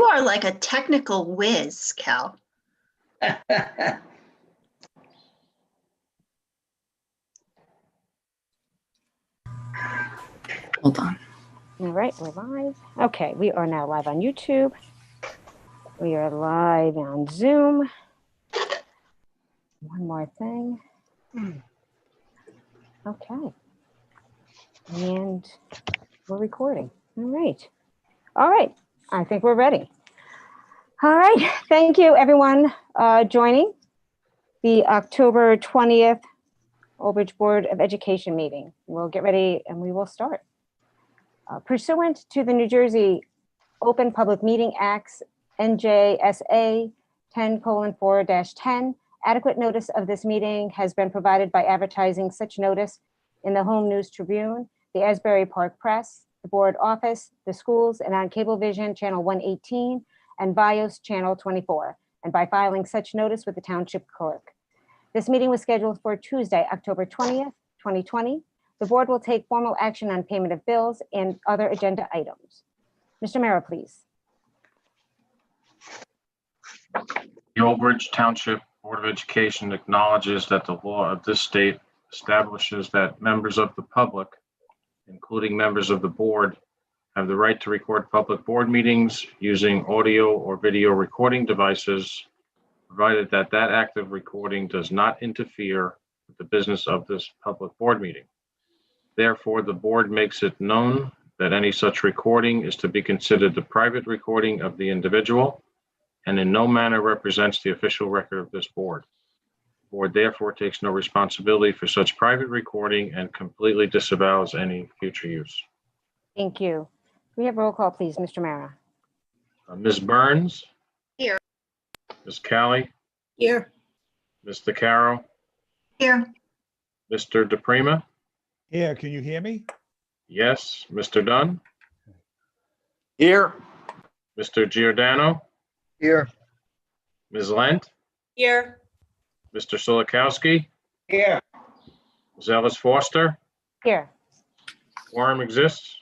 You are like a technical whiz, Cal. Hold on. All right, we're live. Okay, we are now live on YouTube. We are live on Zoom. One more thing. Okay. And we're recording. All right. All right. I think we're ready. All right. Thank you, everyone, joining the October 20th Old Bridge Board of Education meeting. We'll get ready and we will start. Pursuant to the New Jersey Open Public Meeting Acts, NJSA 10:4-10, adequate notice of this meeting has been provided by advertising such notice in the Home News Tribune, the Asbury Park Press, the Board Office, the schools, and on Cablevision Channel 118 and Bios Channel 24, and by filing such notice with the Township Clerk. This meeting was scheduled for Tuesday, October 20th, 2020. The board will take formal action on payment of bills and other agenda items. Mr. Mara, please. The Old Bridge Township Board of Education acknowledges that the law of this state establishes that members of the public, including members of the board, have the right to record public board meetings using audio or video recording devices, provided that that act of recording does not interfere with the business of this public board meeting. Therefore, the board makes it known that any such recording is to be considered the private recording of the individual and in no manner represents the official record of this board. The board therefore takes no responsibility for such private recording and completely disavows any future use. Thank you. Can we have roll call, please, Mr. Mara? Ms. Burns? Here. Ms. Callie? Here. Mr. Caro? Here. Mr. DePrima? Here, can you hear me? Yes. Mr. Dunn? Here. Mr. Giordano? Here. Ms. Lent? Here. Mr. Solikowski? Here. Ms. Ellis Foster? Here. Quorum exists.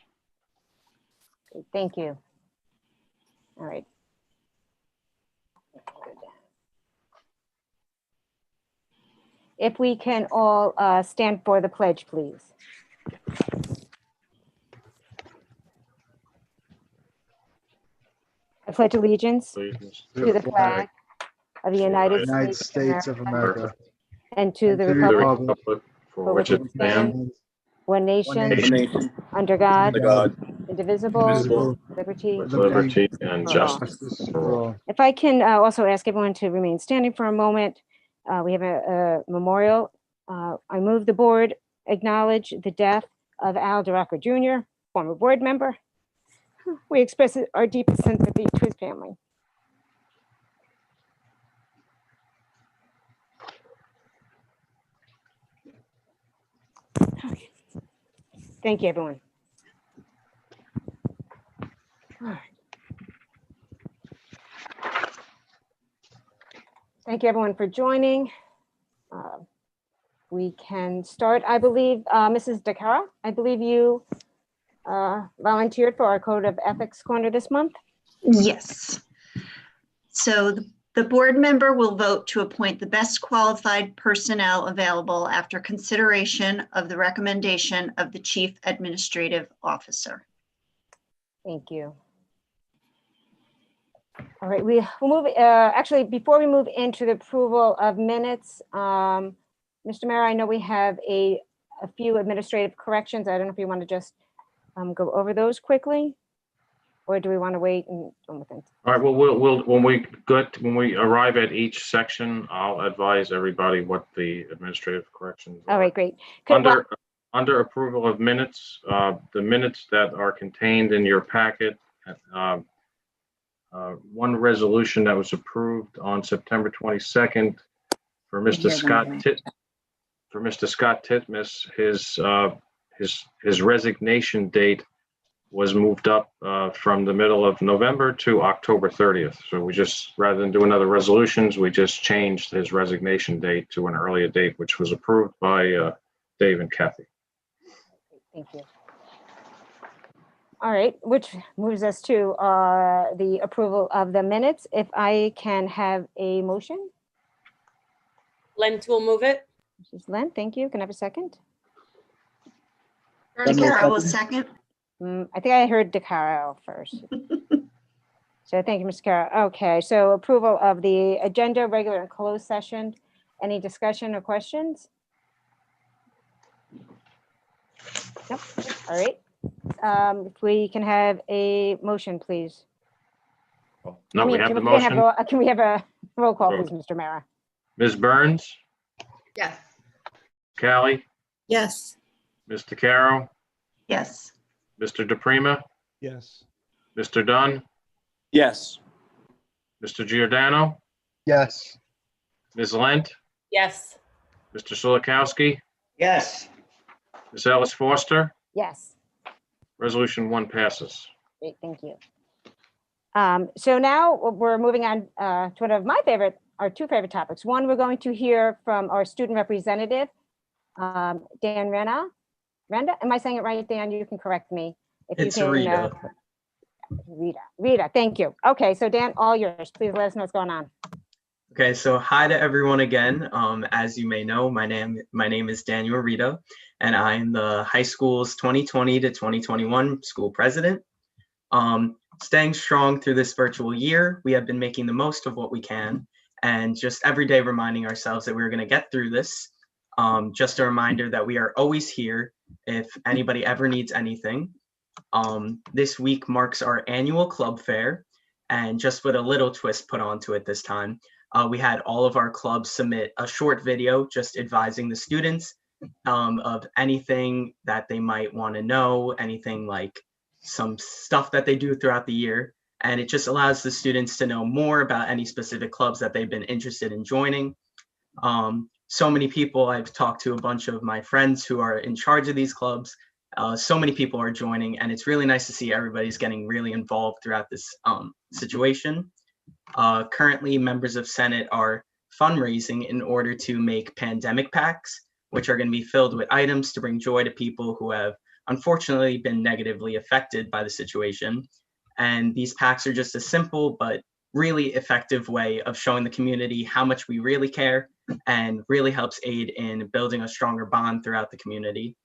Thank you. All right. If we can all stand for the pledge, please. I pledge allegiance Please. to the flag of the United States of America and to the The republic republic for which it stands, one nation, Nation. under God, Under God. indivisible, Indivisible. liberty. with liberty and For justice for all. If I can also ask everyone to remain standing for a moment. We have a memorial. I move the board acknowledge the death of Al DeRocco Jr., former board member. We express our deepest sympathy to his family. Okay. Thank you, everyone. All right. Thank you, everyone, for joining. We can start. I believe, Mrs. DeCara, I believe you volunteered for our Code of Ethics Corner this month. Yes. So the board member will vote to appoint the best qualified personnel available after consideration of the recommendation of the Chief Administrative Officer. Thank you. All right, we'll move, actually, before we move into the approval of minutes, Mr. Mayor, I know we have a few administrative corrections. I don't know if you want to just go over those quickly, or do we want to wait and? All right, well, we'll when we arrive at each section, I'll advise everybody what the administrative corrections are. All right, great. Under approval of minutes, the minutes that are contained in your packet, one resolution that was approved on September 22nd for Mr. Scott Titmus, his resignation date was moved up from the middle of November to October 30th. So we just, rather than do another resolutions, we just changed his resignation date to an earlier date, which was approved by Dave and Kathy. Thank you. All right, which moves us to the approval of the minutes. If I can have a motion. Lent will move it. Mrs. Len, thank you. Can I have a second? DeCaro will second. I think I heard DeCaro first. So thank you, Mr. Caro. Okay, so approval of the agenda, regular and closed session. Any discussion or questions? Nope. All right. If we can have a motion, please. No, we have the can motion. Can we have a roll call, Roll. please, Mr. Mara? Ms. Burns, Yes. Callie, Yes. Mr. Carroll, Yes. Mr. DePrima, Yes. Mr. Dunn, Yes. Mr. Giordano, Yes. Ms. Lent, Yes. Mr. Solikowski, Yes. Ms. Ellis Foster. Yes. Resolution 1 passes. Great, thank you. So now we're moving on to one of our two favorite topics. One, we're going to hear from our student representative, Dan Renda. Am I saying it right, Dan? You can correct me. If It's you can, Rita. Rita, thank you. Okay, so Dan, all yours. Please let us know what's going on. Okay, so hi to everyone again. As you may know, my name is Daniel Rita, and I'm the high school's 2020 to 2021 school president. Staying strong through this virtual year, we have been making the most of what we can, and just every day reminding ourselves that we're going to get through this. Just a reminder that we are always here if anybody ever needs anything. This week marks our annual club fair, and just with a little twist put onto it this time, we had all of our clubs submit a short video just advising the students of anything that they might want to know, anything like some stuff that they do throughout the year. And it just allows the students to know more about any specific clubs that they've been interested in joining. So many people, I've talked to a bunch of my friends who are in charge of these clubs. So many people are joining, and it's really nice to see everybody's getting really involved throughout this situation. Currently, members of Senate are fundraising in order to make pandemic packs, which are going to be filled with items to bring joy to people who have unfortunately been negatively affected by the situation. And these packs are just a simple but really effective way of showing the community how much we really care, and really helps aid in building a stronger bond throughout the community.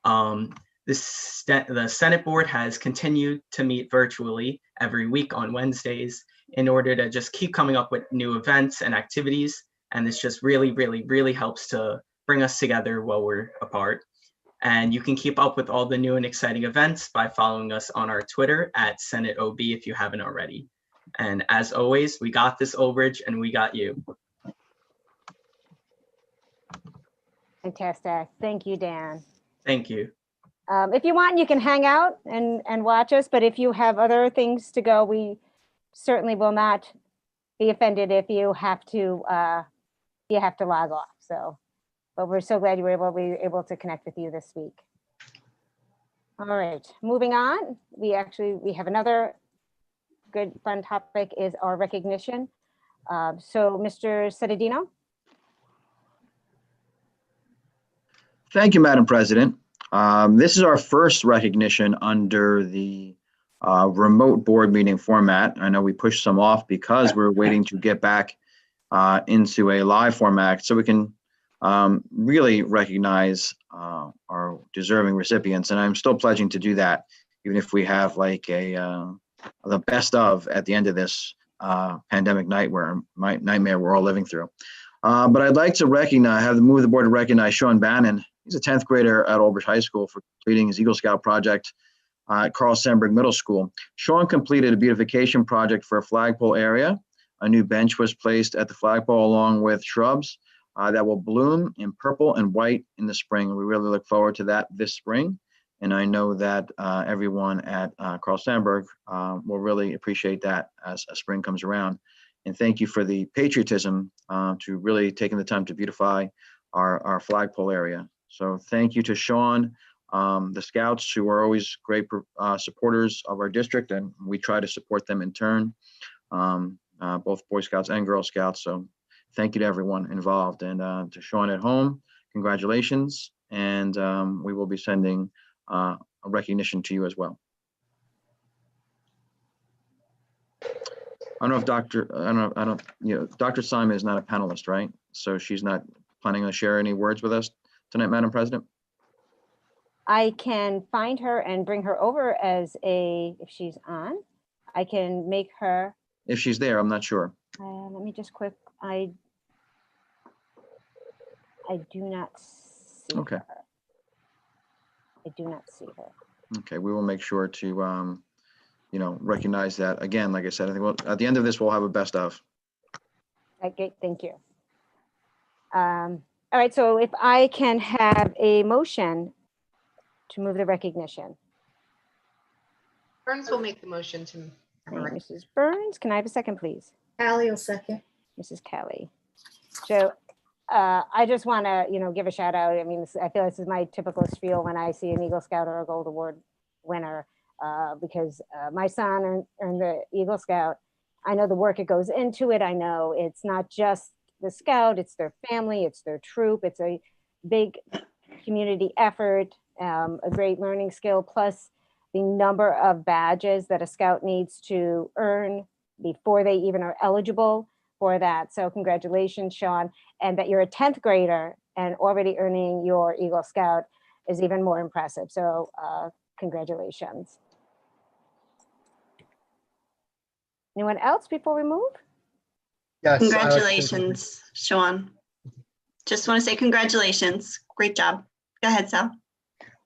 The Senate board has continued to meet virtually every week on Wednesdays in order to just keep coming up with new events and activities. And this just really helps to bring us together while we're apart. And you can keep up with all the new and exciting events by following us on our Twitter at SenateOB if you haven't already. And as always, we got this, Old Bridge, and we got you. Fantastic. Thank you, Dan. Thank you. If you want, you can hang out and watch us, but if you have other things to go, we certainly will not be offended if you have to log off. So, but we're so glad you were able to connect with you this week. All right, moving on. We have another good fun topic is our recognition. So Mr. Citadino. Thank you, Madam President. This is our first recognition under the remote board meeting format. I know we pushed some off because we're waiting to get back into a live format so we can really recognize our deserving recipients. And I'm still pledging to do that, even if we have like the best of at the end of this pandemic nightmare we're all living through. But I'd like to move the board to recognize Sean Bannon. He's a 10th grader at Old Bridge High School for completing his Eagle Scout project at Carl Sandburg Middle School. Sean completed a beautification project for a flagpole area. A new bench was placed at the flagpole along with shrubs that will bloom in purple and white in the spring. We really look forward to that this spring. And I know that everyone at Carl Sandburg will really appreciate that as spring comes around. And thank you for the patriotism to really taking the time to beautify our flagpole area. So thank you to Sean, the Scouts, who are always great supporters of our district, and we try to support them in turn, both Boy Scouts and Girl Scouts. So thank you to everyone involved, and to Sean at home, congratulations. And we will be sending a recognition to you as well. I don't know if Dr. Simon is not a panelist, right? So she's not planning to share any words with us tonight, Madam President? I can find her and bring her over as if she's on, I can make her, If she's there, I'm not sure. let me just I do not see Okay. her. I do not see her. Okay, we will make sure to, recognize that. Again, like I said, I think at the end of this, we'll have a best of. Okay, thank you. All right, so if I can have a motion to move the recognition. Burns will make the motion to. Okay, Mrs. Burns, can I have a second, please? Ally will second. Mrs. Kelly. So I just want to, give a shout out. I mean, I feel this is my typical spiel when I see an Eagle Scout or a Gold Award winner, because my son earned the Eagle Scout. I know the work it goes into it. I know it's not just the Scout, it's their family, it's their troop. It's a big community effort, a great learning skill, plus the number of badges that a Scout needs to earn before they even are eligible for that. So congratulations, Sean. And that you're a 10th grader and already earning your Eagle Scout is even more impressive. So congratulations. Anyone else before we move? Yes. Congratulations, Sean. Just want to say congratulations. Great job. Go ahead, Sal.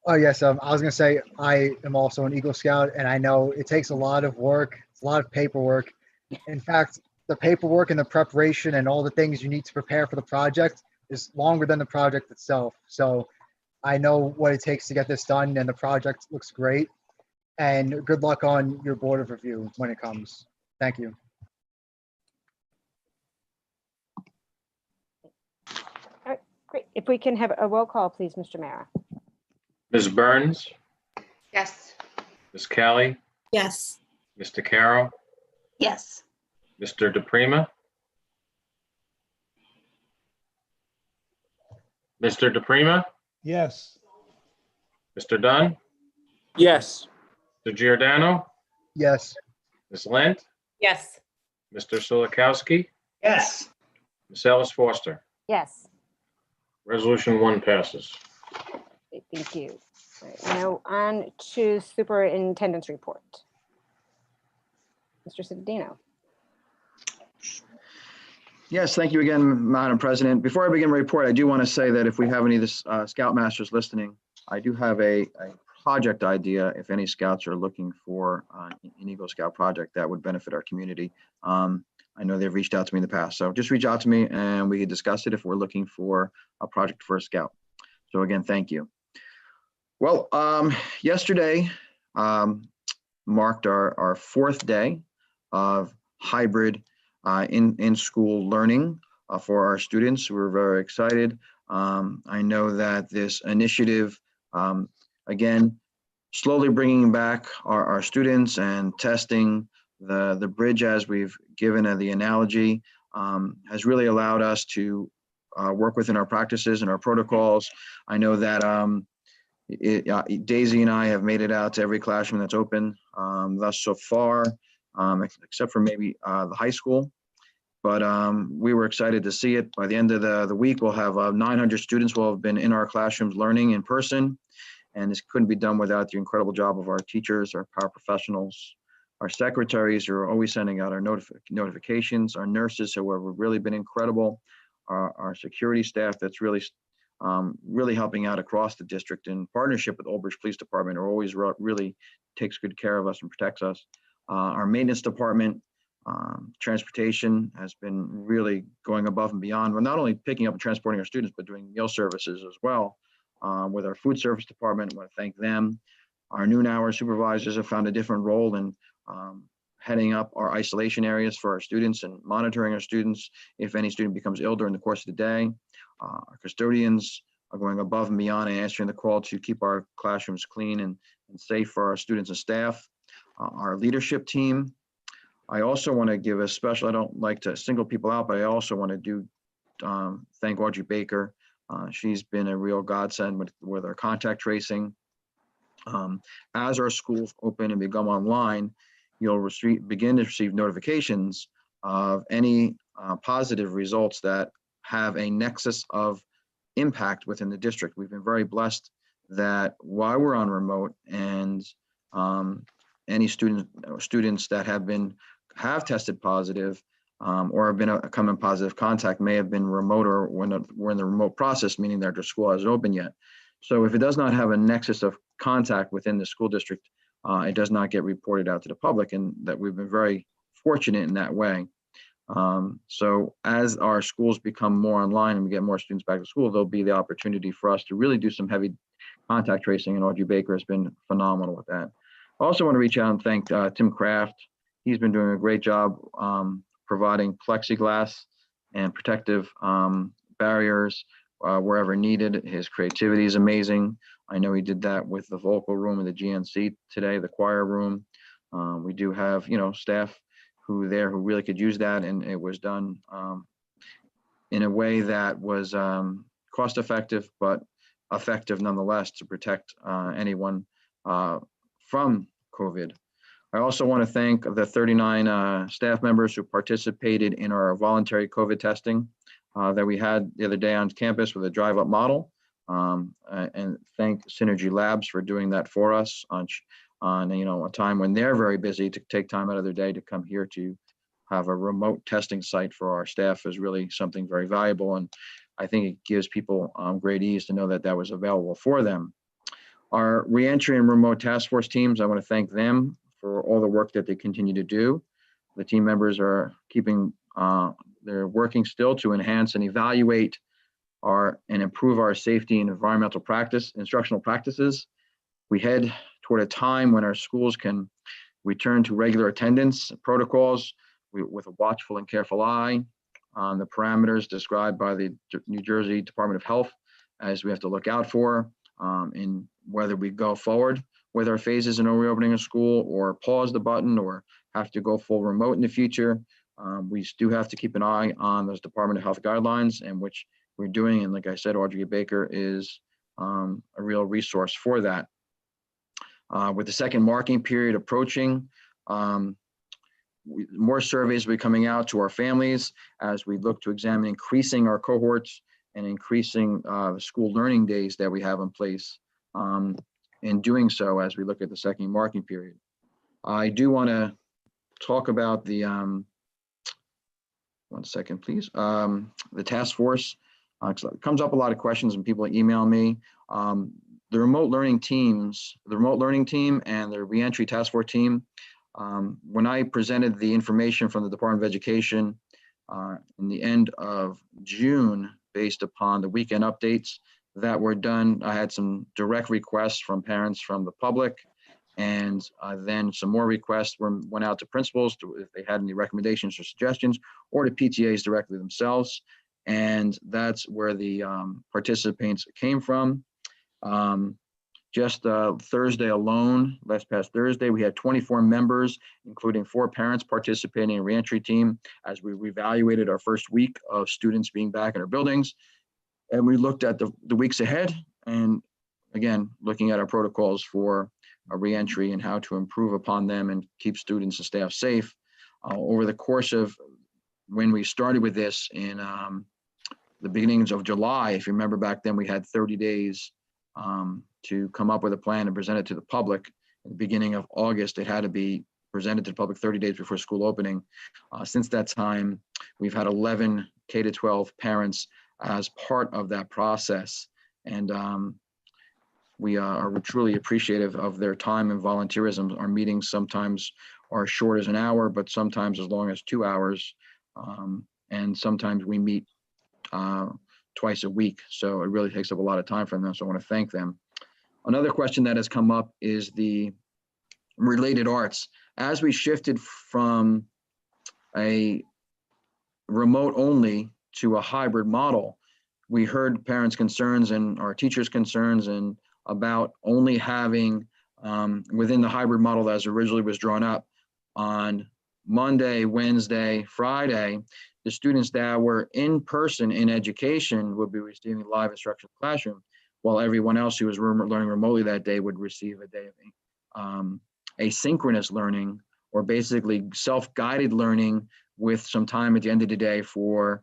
Oh, yes. I was going to say, I am also an Eagle Scout, and I know it takes a lot of work. It's a lot of paperwork. In fact, the paperwork and the preparation and all the things you need to prepare for the project is longer than the project itself. So I know what it takes to get this done, and the project looks great. And good luck on your board of review when it comes. Thank you. All right, great. If we can have a roll call, please, Mr. Mara. Ms. Burns, Yes. Ms. Kelly, Yes. Mr. Carroll, Yes. Mr. DePrima, Mr. DePrima, Yes. Mr. Dunn, Yes. Mr. Giordano, Yes. Ms. Lent, Yes. Mr. Solikowski, Yes. Ms. Ellis Foster. Yes. Resolution 1 passes. Okay, thank you. All right, now on to superintendent's report. Mr. Cittadino. Yes, thank you again, Madam President. Before I begin my report, I do want to say that if we have any of the Scoutmasters listening, I do have a project idea. If any Scouts are looking for an Eagle Scout project that would benefit our community. I know they've reached out to me in the past, so just reach out to me and we can discuss it if we're looking for a project for a Scout. So again, thank you. Well, yesterday marked our 4th day of hybrid in-school learning for our students. We're very excited. I know that this initiative, again, slowly bringing back our students and testing the bridge, as we've given the analogy, has really allowed us to work within our practices and our protocols. I know that Daisy and I have made it out to every classroom that's open thus so far, except for maybe the high school. But we were excited to see it. By the end of the week, we'll have 900 students will have been in our classrooms learning in person. And this couldn't be done without the incredible job of our teachers, our paraprofessionals, our secretaries who are always sending out our notifications, our nurses who have really been incredible, our security staff that's really helping out across the district in partnership with Old Bridge Police Department, who always really takes good care of us and protects us. Our maintenance department, transportation has been really going above and beyond. We're not only picking up and transporting our students, but doing meal services as well. With our food service department, I want to thank them. Our noon hour supervisors have found a different role in heading up our isolation areas for our students and monitoring our students if any student becomes ill during the course of the day. Our custodians are going above and beyond and answering the call to keep our classrooms clean and safe for our students and staff. Our leadership team. I also want to give a special, I don't like to single people out, but I also want to thank Audrey Baker. She's been a real godsend with our contact tracing. As our schools open and become online, you'll begin to receive notifications of any positive results that have a nexus of impact within the district. We've been very blessed that while we're on remote and any students that have tested positive or have been come in positive contact may have been remote or we're in the remote process, meaning that their school hasn't opened yet. So if it does not have a nexus of contact within the school district, it does not get reported out to the public, and that we've been very fortunate in that way. So as our schools become more online and we get more students back to school, there'll be the opportunity for us to really do some heavy contact tracing, and Audrey Baker has been phenomenal with that. I also want to reach out and thank Tim Kraft. He's been doing a great job providing plexiglass and protective barriers wherever needed. His creativity is amazing. I know he did that with the vocal room and the GNC today, the choir room. We do have, staff who really could use that, and it was done in a way that was cost effective, but effective nonetheless to protect anyone from COVID. I also want to thank the 39 staff members who participated in our voluntary COVID testing that we had the other day on campus with a drive-up model, and thank Synergy Labs for doing that for us on a time when they're very busy to take time out of their day to come here to have a remote testing site for our staff is really something very valuable. And I think it gives people great ease to know that that was available for them. Our reentry and remote task force teams, I want to thank them for all the work that they continue to do. The team members are they're working still to enhance and evaluate and improve our safety and environmental instructional practices. We head toward a time when our schools can return to regular attendance protocols with a watchful and careful eye on the parameters described by the New Jersey Department of Health, as we have to look out for in whether we go forward with our phases in reopening a school or pause the button or have to go full remote in the future. We do have to keep an eye on those Department of Health guidelines, and which we're doing. And like I said, Audrey Baker is a real resource for that. With the second marking period approaching, more surveys will be coming out to our families as we look to examine increasing our cohorts and increasing the school learning days that we have in place. In doing so, as we look at the second marking period, I do want to talk about the, one second, please, the task force. It comes up a lot of questions and people email me. The remote learning team and the reentry task force team, when I presented the information from the Department of Education in the end of June, based upon the weekend updates that were done, I had some direct requests from parents from the public, and then some more requests went out to principals if they had any recommendations or suggestions, or to PTAs directly themselves. And that's where the participants came from. Just Thursday alone, last past Thursday, we had 24 members, including 4 parents participating in reentry team as we reevaluated our first week of students being back in our buildings. And we looked at the weeks ahead, and again, looking at our protocols for a reentry and how to improve upon them and keep students and staff safe. Over the course of when we started with this in the beginnings of July, if you remember back then, we had 30 days to come up with a plan and present it to the public. At the beginning of August, it had to be presented to the public 30 days before school opening. Since that time, we've had 11 K-12 parents as part of that process. And we are truly appreciative of their time and volunteerism. Our meetings sometimes are short as an hour, but sometimes as long as 2 hours. And sometimes we meet twice a week. So it really takes up a lot of time from them. So I want to thank them. Another question that has come up is the related arts. As we shifted from a remote only to a hybrid model, we heard parents' concerns and our teachers' concerns and about only having within the hybrid model as originally was drawn up on Monday, Wednesday, Friday, the students that were in person in education would be receiving live instruction in the classroom, while everyone else who was learning remotely that day would receive a day of asynchronous learning or basically self-guided learning with some time at the end of the day for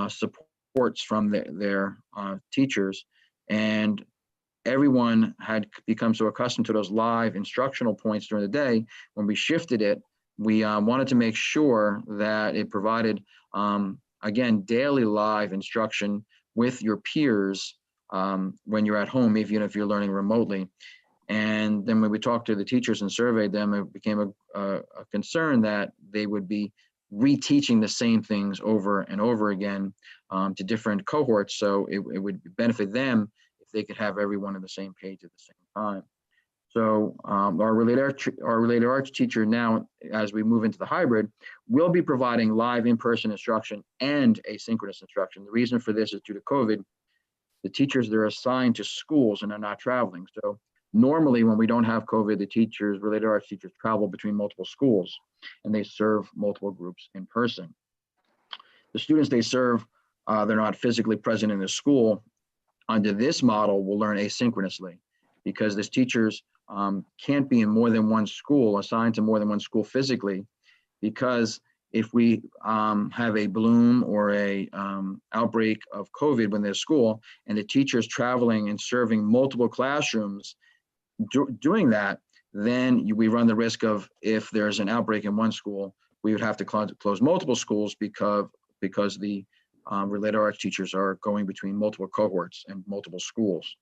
supports from their teachers. And everyone had become so accustomed to those live instructional points during the day. When we shifted it, we wanted to make sure that it provided, again, daily live instruction with your peers when you're at home, even if you're learning remotely. And then when we talked to the teachers and surveyed them, it became a concern that they would be reteaching the same things over and over again to different cohorts. So it would benefit them if they could have everyone on the same page at the same time. So our related arts teacher now, as we move into the hybrid, will be providing live in-person instruction and asynchronous instruction. The reason for this is due to COVID. The teachers, they're assigned to schools and are not traveling. So normally when we don't have COVID, the teachers, related arts teachers, travel between multiple schools and they serve multiple groups in person. The students they serve, they're not physically present in the school. Under this model, will learn asynchronously because these teachers can't be in more than one school, assigned to more than one school physically, because if we have a bloom or a outbreak of COVID when they're at school and the teacher's traveling and serving multiple classrooms doing that, then we run the risk of, if there's an outbreak in one school, we would have to close multiple schools because the related arts teachers are going between multiple cohorts and multiple schools.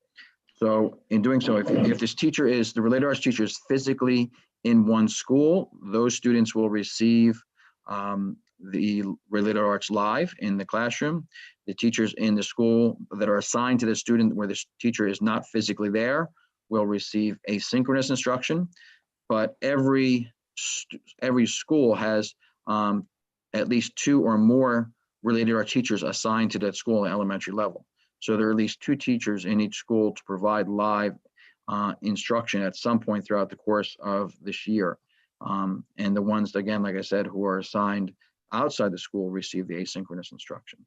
So in doing so, if this teacher is, the related arts teacher is physically in one school, those students will receive the related arts live in the classroom. The teachers in the school that are assigned to the student where the teacher is not physically there will receive asynchronous instruction. But every school has at least 2 or more related arts teachers assigned to that school at elementary level. So there are at least 2 teachers in each school to provide live instruction at some point throughout the course of this year. And the ones, again, like I said, who are assigned outside the school receive the asynchronous instruction.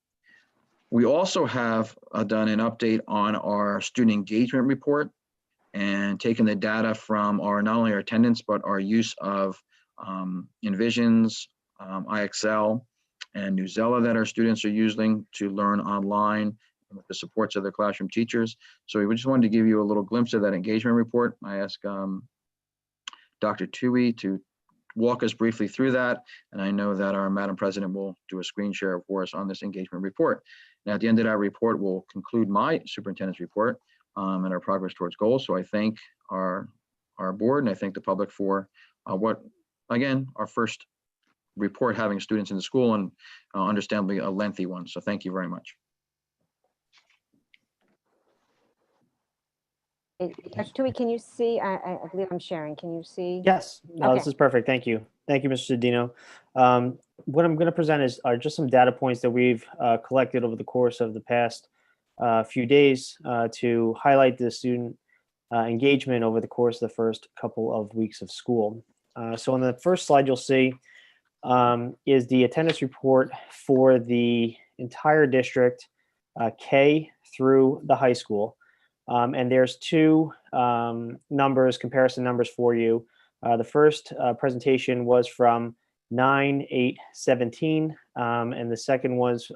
We also have done an update on our student engagement report and taken the data from not only our attendance, but our use of Envisions, IXL, and Newsela that our students are using to learn online with the supports of their classroom teachers. So we just wanted to give you a little glimpse of that engagement report. I asked Dr. Tui to walk us briefly through that. And I know that our Madam President will do a screen share for us on this engagement report. Now, at the end of that report, we'll conclude my superintendent's report and our progress towards goals. So I thank our board and I thank the public for what, again, our first report having students in the school, and understandably a lengthy one. So thank you very much. Dr. Tui, can you see? I believe I'm sharing. Can you see? Yes, no, Okay. This is perfect. Thank you. Thank you, Mr. Sedino. What I'm going to present are just some data points that we've collected over the course of the past few days to highlight the student engagement over the course of the first couple of weeks of school. So on the first slide, you'll see is the attendance report for the entire district, K through the high school. And there's 2 comparison numbers for you. The first presentation was from 9/8/17, and the second was,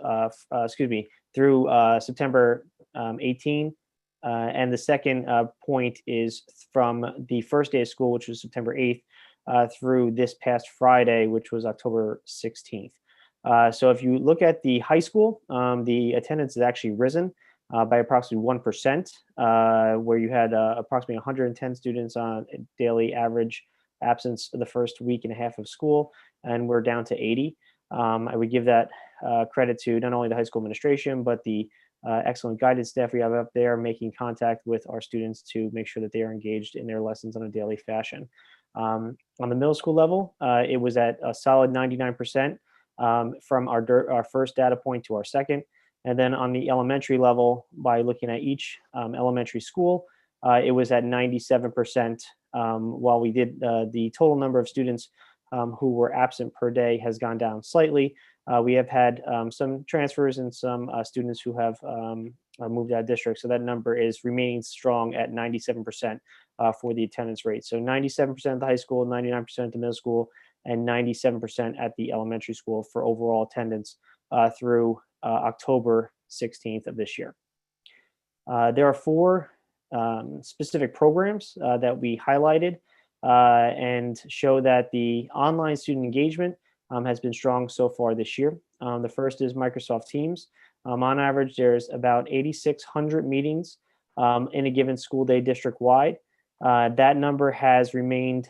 through September 18. And the second point is from the first day of school, which was September 8th, through this past Friday, which was October 16th. So if you look at the high school, the attendance has actually risen by approximately 1%, where you had approximately 110 students on a daily average absence the first week and a half of school, and we're down to 80. I would give that credit to not only the high school administration, but the excellent guidance staff we have up there making contact with our students to make sure that they are engaged in their lessons on a daily fashion. On the middle school level, it was at a solid 99% from our first data point to our second. And then on the elementary level, by looking at each elementary school, it was at 97%. While we did the total number of students who were absent per day has gone down slightly. We have had some transfers and some students who have moved out of district. So that number is remaining strong at 97% for the attendance rate. So 97% at the high school, 99% at the middle school, and 97% at the elementary school for overall attendance through October 16th of this year. There are 4 specific programs that we highlighted and show that the online student engagement has been strong so far this year. The first is Microsoft Teams. On average, there's about 8,600 meetings in a given school day district-wide. That number has remained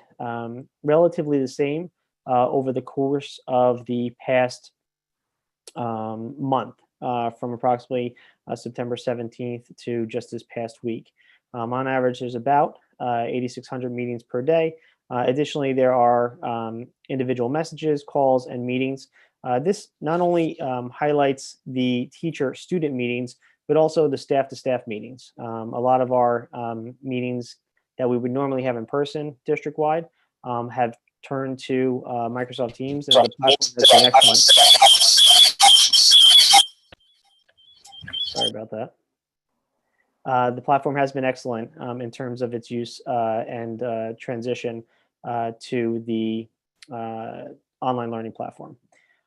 relatively the same over the course of the past month, from approximately September 17th to just this past week. On average, there's about 8,600 meetings per day. Additionally, there are individual messages, calls, and meetings. This not only highlights the teacher-student meetings, but also the staff-to-staff meetings. A lot of our meetings that we would normally have in person district-wide have turned to Microsoft Teams, and the platform has been excellent. Sorry about that. The platform has been excellent in terms of its use and transition to the online learning platform.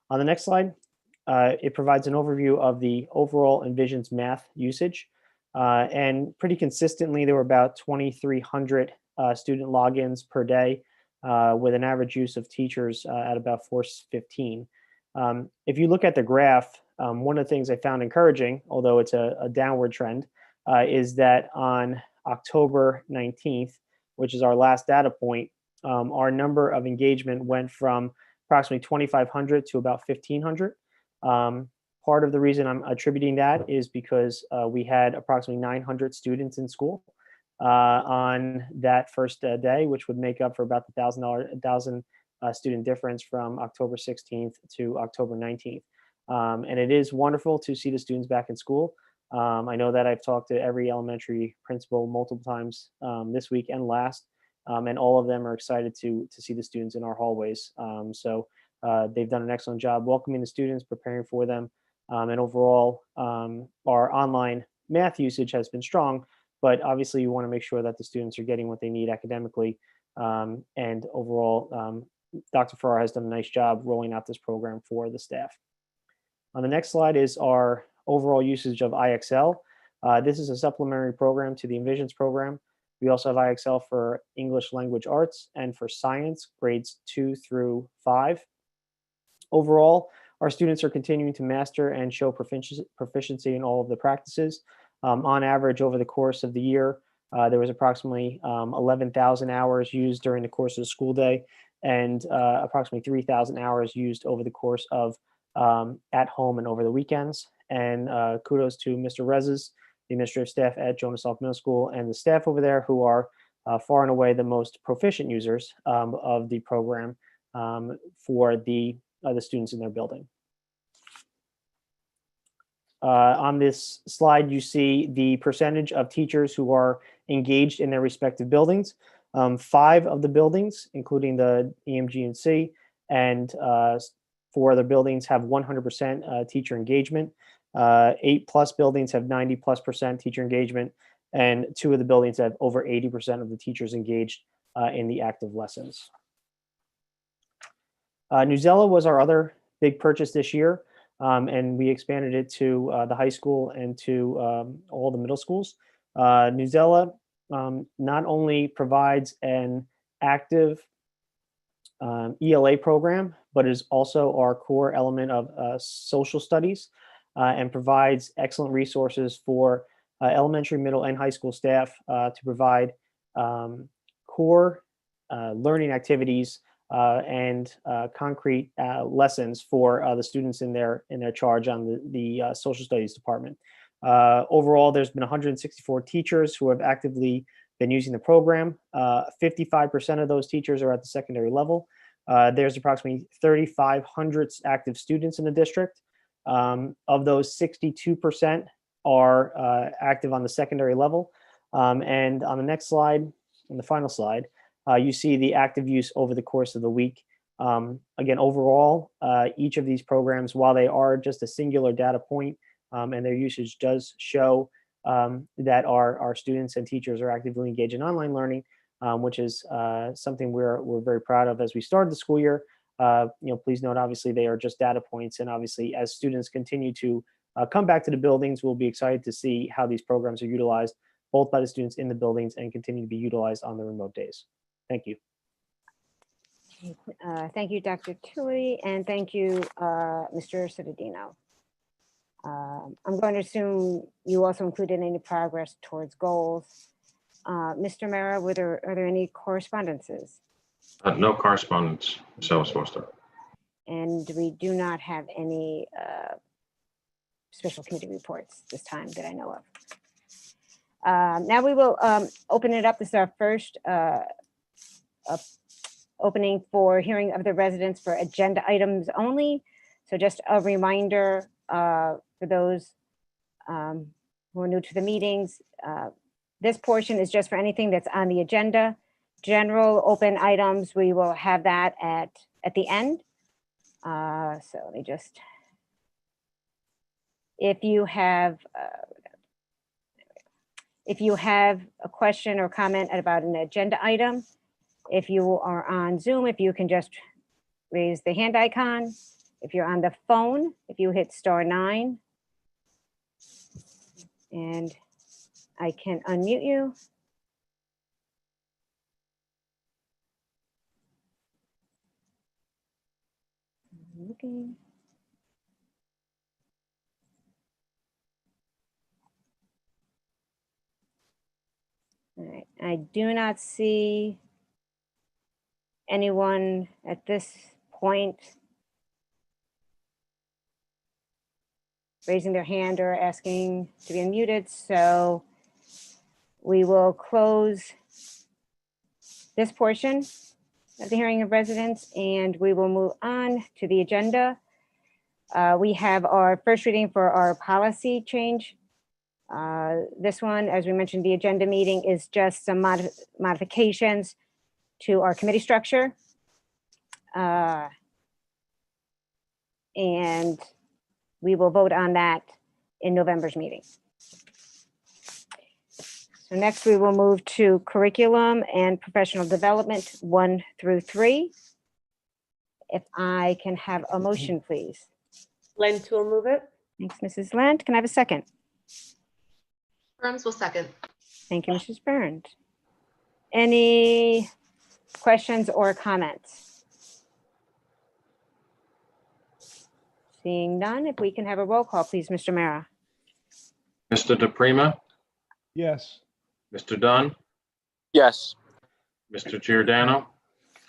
On the next slide, it provides an overview of the overall Envision's math usage. And pretty consistently, there were about 2,300 student logins per day with an average use of teachers at about 415. If you look at the graph, one of the things I found encouraging, although it's a downward trend, is that on October 19th, which is our last data point, our number of engagement went from approximately 2,500 to about 1,500. Part of the reason I'm attributing that is because we had approximately 900 students in school on that first day, which would make up for about the $1,000 student difference from October 16th to October 19th. And it is wonderful to see the students back in school. I know that I've talked to every elementary principal multiple times this week and last, and all of them are excited to see the students in our hallways. So they've done an excellent job welcoming the students, preparing for them, and overall, our online math usage has been strong, but obviously you want to make sure that the students are getting what they need academically. And overall, Dr. Farrar has done a nice job rolling out this program for the staff. On the next slide is our overall usage of IXL. This is a supplementary program to the Envisions program. We also have IXL for English language arts and for science, grades 2 through 5. Overall, our students are continuing to master and show proficiency in all of the practices. On average, over the course of the year, there was approximately 11,000 hours used during the course of the school day, and approximately 3,000 hours used over the course of at home and over the weekends. And kudos to Mr. Rezes, the administrative staff at Jonas Salk Middle School, and the staff over there who are far and away the most proficient users of the program for the students in their building. On this slide, you see the percentage of teachers who are engaged in their respective buildings. 5 of the buildings, including the EMG&C, and 4 other buildings have 100% teacher engagement. 8+ buildings have 90+% teacher engagement, and 2 of the buildings have over 80% of the teachers engaged in the active lessons. Newsela was our other big purchase this year, and we expanded it to the high school and to all the middle schools. Newsela not only provides an active ELA program, but is also our core element of social studies and provides excellent resources for elementary, middle, and high school staff to provide core learning activities and concrete lessons for the students in their charge on the social studies department. Overall, there's been 164 teachers who have actively been using the program. 55% of those teachers are at the secondary level. There's approximately 3,500 active students in the district. Of those, 62% are active on the secondary level. And on the next slide, on the final slide, you see the active use over the course of the week. Again, overall, each of these programs, while they are just a singular data point and their usage does show that our students and teachers are actively engaged in online learning, which is something we're very proud of as we started the school year, Please note, obviously, they are just data points. And obviously, as students continue to come back to the buildings, we'll be excited to see how these programs are utilized, both by the students in the buildings and continue to be utilized on the remote days. Thank you. Thank you, Dr. Tui, and thank you, Mr. Cittadino. I'm going to assume you also included any progress towards goals. Mr. Mara, are there any correspondences? No correspondence, Ms. Ellis Foster. And we do not have any special committee reports this time that I know of. Now we will open it up. This is our first opening for hearing of the residents for agenda items only. So just a reminder for those who are new to the meetings, this portion is just for anything that's on the agenda. General open items, we will have that at the end. So let me just, if you have a question or comment about an agenda item, if you are on Zoom, if you can just raise the hand icon. If you're on the phone, if you hit *9, and I can unmute you. I'm looking. All right, I do not see anyone at this point raising their hand or asking to be unmuted, so we will close this portion of the hearing of residents and we will move on to the agenda. We have our first reading for our policy change. This one, as we mentioned, the agenda meeting is just some modifications to our committee structure. And we will vote on that in November's meeting. So next we will move to curriculum and professional development 1 through 3. If I can have a motion, please. Lent will move it. Thanks, Mrs. Lent. Can I have a second? Burns will second. Thank you, Mrs. Burns. Any questions or comments? Seeing none, if we can have a roll call, please, Mr. Mara. Mr. DePrima, Yes. Mr. Dunn, Yes. Mr. Giordano,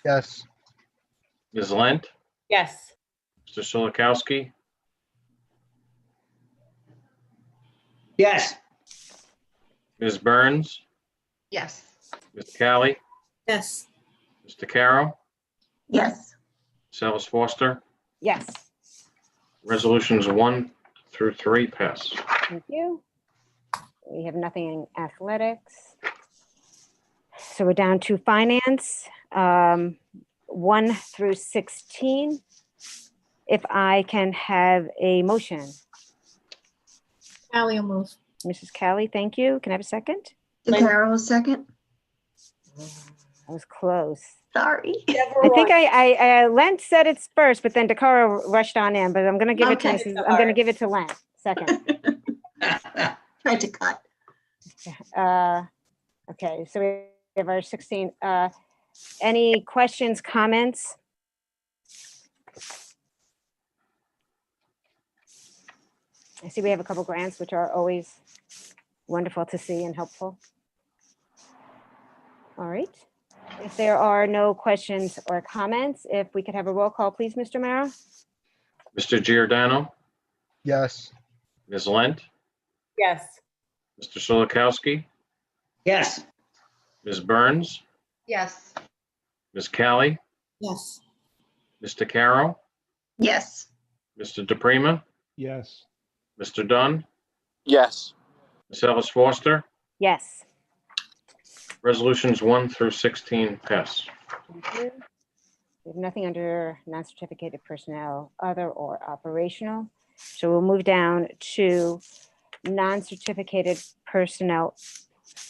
Yes. Ms. Lent, Yes. Mr. Solikowski, Yes. Ms. Burns, Yes. Ms. Callie, Yes. Mr. Carroll, Yes. Ms. Ellis Foster. Yes, Resolutions 1 through 3 pass. thank you. We have nothing in athletics. So we're down to finance, 1 through 16. If I can have a motion. Callie will move. Mrs. Callie, thank you. Can I have a second? DeCaro, second. I was close. Sorry. I think I Lent said it's first, but then Dakara rushed on in, but I'm going to give it to Okay. I'm going to give it to Lent second. Tried to cut. Okay, so we have our 16. Any questions, comments? I see we have a couple grants, which are always wonderful to see and helpful. All right. If there are no questions or comments, if we could have a roll call, please, Mr. Mara? Mr. Giordano, Yes. Ms. Lent, Yes. Mr. Solikowski, Yes. Ms. Burns, Yes. Ms. Callie, Yes. Mr. Carroll, Yes. Mr. DePrima, Yes. Mr. Dunn, Yes. Ms. Ellis Foster. Yes. Resolutions 1 through 16 pass. Thank you. We have nothing under non-certificated personnel, other or operational. So we'll move down to non-certificated personnel,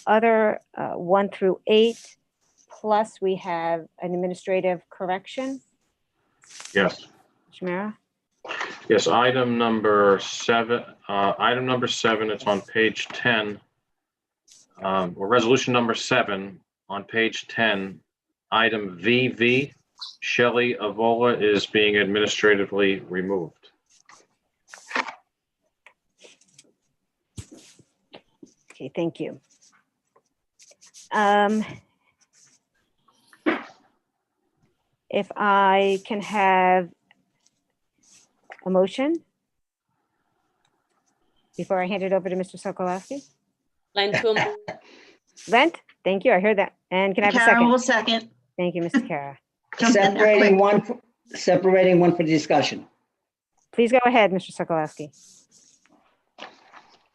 other 1 through 8. Plus we have an administrative correction. Yes. Mr. Mara? Yes, item number 7, it's on page 10. Or resolution number 7 on page 10, item VV, Shelley Avola is being administratively removed. Okay, thank you. If I can have a motion before I hand it over to Mr. Sokolowski. Lent, thank you. I heard that. And can I have a Karen second? will second. Thank you, Mrs. Kara. Jump in there quick. Separating one for discussion. Please go ahead, Mr. Sokolowski.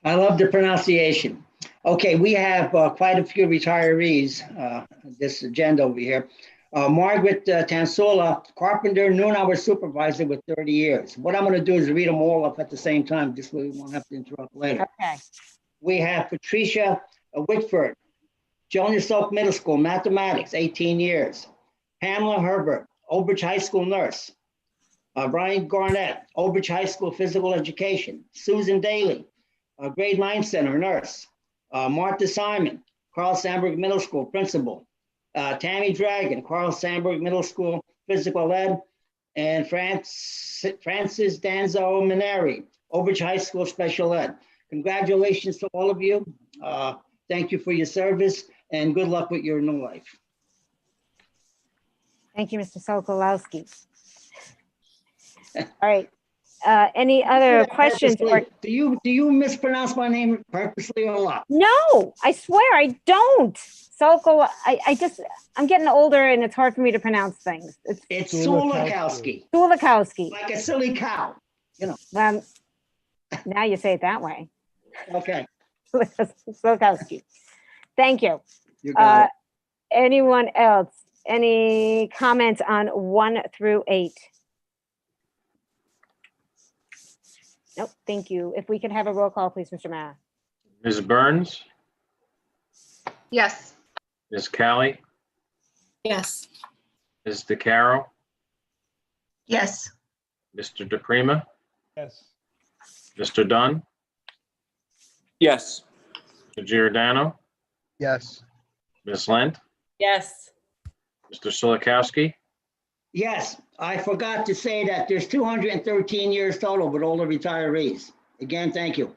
I love the pronunciation. Okay, we have quite a few retirees, this agenda over here. Margaret Tansola, carpenter, noon-hour supervisor with 30 years. What I'm going to do is read them all up at the same time, just so we won't have to interrupt later. Okay. We have Patricia Whitford, Jonas Oak Middle School, mathematics, 18 years. Pamela Herbert, Old Bridge High School nurse. Brian Garnett, Old Bridge High School physical education. Susan Daly, grade 9 center nurse. Martha Simon, Carl Sandburg Middle School principal. Tammy Dragon, Carl Sandburg Middle School physical ed. And Francis Danzo Mineri, Old Bridge High School special ed. Congratulations to all of you. Thank you for your service and good luck with your new life. Thank you, Mr. Sokolowski. All right. Any other questions? Or Do you mispronounce my name purposely or not? no, I swear I don't. I'm getting older and it's hard for me to pronounce things. It's Sulakowski, Sulakowski. like a silly cow, you know. Now you say it that way. Okay. Sulakowski. Thank you. You got it. Anyone else? Any comments on 1 through 8? Nope, thank you. If we can have a roll call, please, Mr. Mara. Ms. Burns, Yes. Ms. Callie, Yes. Ms. DeCaro, Yes. Mr. DePrima, Yes. Mr. Dunn, Yes. Mr. Giordano, Yes. Ms. Lent, Yes. Mr. Silikowski. Yes, I forgot to say that there's 213 years total with all the retirees. Again, thank you.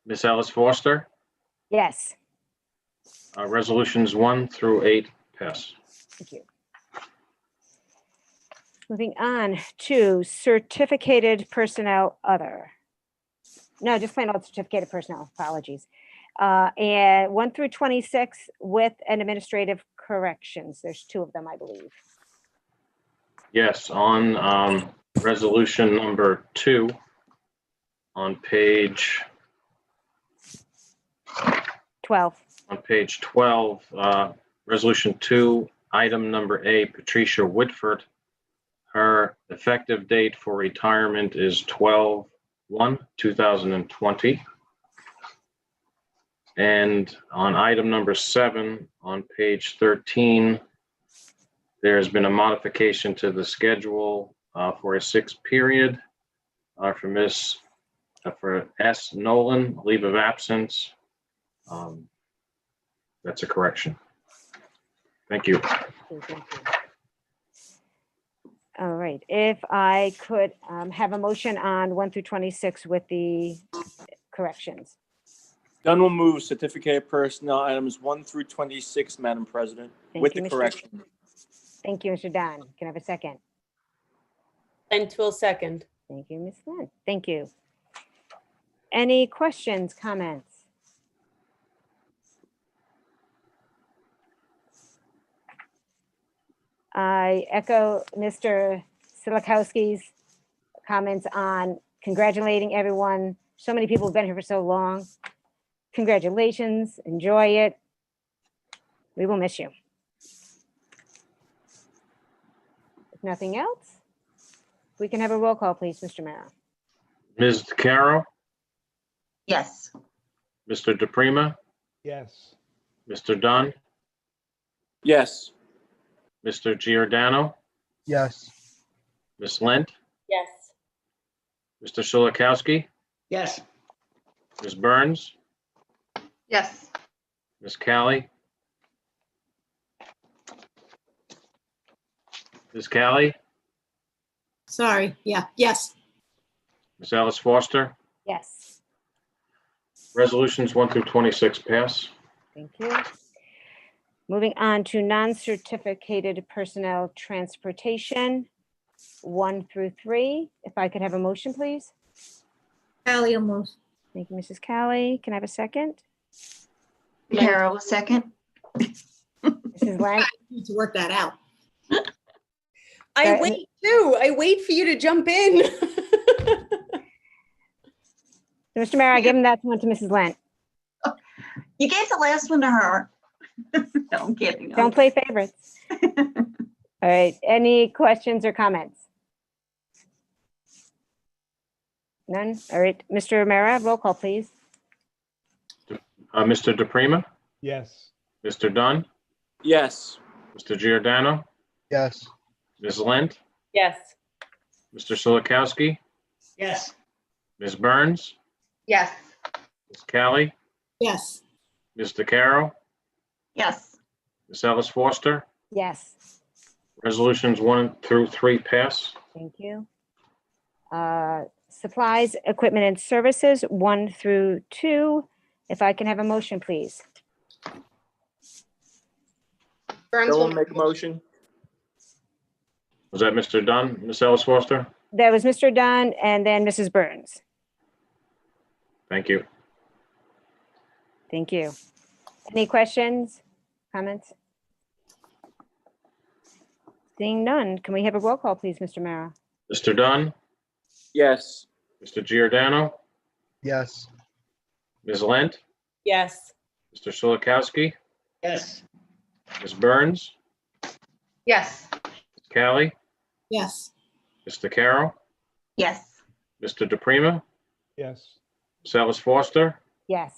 Ms. Ellis Foster. Yes, Resolutions 1 through 8 pass. thank you. Moving on to certificated personnel other. No, just plain old certificated personnel, apologies. And 1 through 26 with an administrative corrections. There's 2 of them, I believe. Yes, on resolution number 2 on page 12. On page 12, resolution 2, item number A, Patricia Whitford. Her effective date for retirement is 12/1/2020. And on item number 7 on page 13, there's been a modification to the schedule for a 6th period for S. Nolan, leave of absence. That's a correction. Thank you. Okay, thank you. All right, if I could have a motion on 1 through 26 with the corrections. Dunn will move certificated personnel items 1 through 26, Madam President, Thank with you, the Mr. correction. Thank you, Mr. Don. Can I have a second? And will second. Thank you, Ms. Lynn. Thank you. Any questions, comments? I echo Mr. Silikowski's comments on congratulating everyone. So many people have been here for so long. Congratulations, enjoy it. We will miss you. If nothing else, we can have a roll call, please, Mr. Mara. Ms. DeCaro, Yes. Mr. DePrima, Yes. Mr. Dunn, Yes. Mr. Giordano, Yes. Ms. Lent, Yes. Mr. Shulikowski, Yes. Ms. Burns, Yes. Ms. Callie, Ms. Callie, Sorry. Yeah. Yes. Ms. Alice Foster. Yes. Resolutions 1 through 26 pass. Thank you. Moving on to non-certificated personnel transportation, 1 through 3. If I could have a motion, please. Callie will move. Thank you, Mrs. Callie. Can I have a second? Carol, second. Mrs. Lent? Need to work that out. I I wait too. I wait for you to jump in. Mr. Mayor, I give that one to Mrs. Lent. You gave the last one to her. No, I'm kidding. Don't play favorites. All right, any questions or comments? None? All right, Mr. Mara, roll call, please. Mr. DePrima, Yes. Mr. Dunn, Yes. Mr. Giordano, Yes. Ms. Lent, Yes. Mr. Shulikowski, Yes. Ms. Burns, Yes. Ms. Callie, Yes. Ms. DeCaro, Yes. Ms. Alice Foster. Yes, Resolutions 1 through 3 pass. thank you. Supplies, equipment, and services, 1 through 2. If I can have a motion, please. Burns Bill will will make a motion. Was that Mr. Dunn, Ms. Alice Foster? That was Mr. Dunn and then Mrs. Burns. Thank you. Thank you. Any questions, comments? Seeing none, can we have a roll call, please, Mr. Mara? Mr. Dunn, Yes. Mr. Giordano, Yes. Ms. Lent, Yes. Mr. Shulikowski, Yes. Ms. Burns, Yes. Ms. Callie, Yes. Ms. DeCaro, Yes. Mr. DePrima, Yes. Ms. Alice Foster. Yes.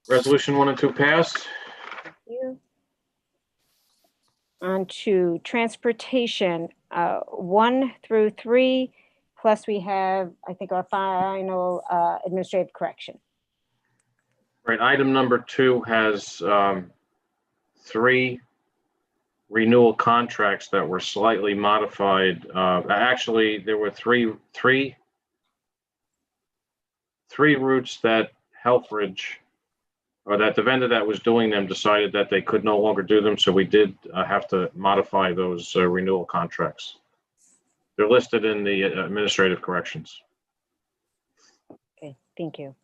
Resolution 1 and 2 pass. Thank you. On to transportation, 1 through 3, plus we have, I think, our final administrative correction. Right, item number 2 has 3 renewal contracts that were slightly modified. Actually, there were three routes that Helfrich, or that the vendor that was doing them, decided that they could no longer do them, so we did have to modify those renewal contracts. They're listed in the administrative corrections. Okay, thank you.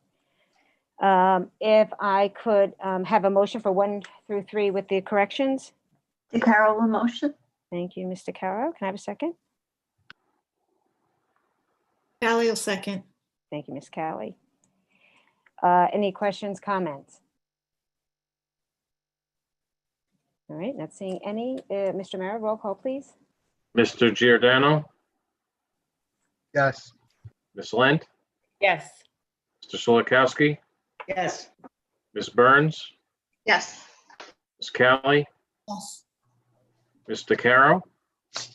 If I could have a motion for 1 through 3 with the corrections. Carol, a motion. Thank you, Mr. Caro. Can I have a second? Callie will second. Thank you, Ms. Callie. Any questions, comments? All right, not seeing any. Mr. Mara, roll call, please. Mr. Giordano, Yes. Ms. Lent, Yes. Mr. Shulikowski, Yes. Ms. Burns, Yes. Ms. Callie, Yes. Ms. DeCaro,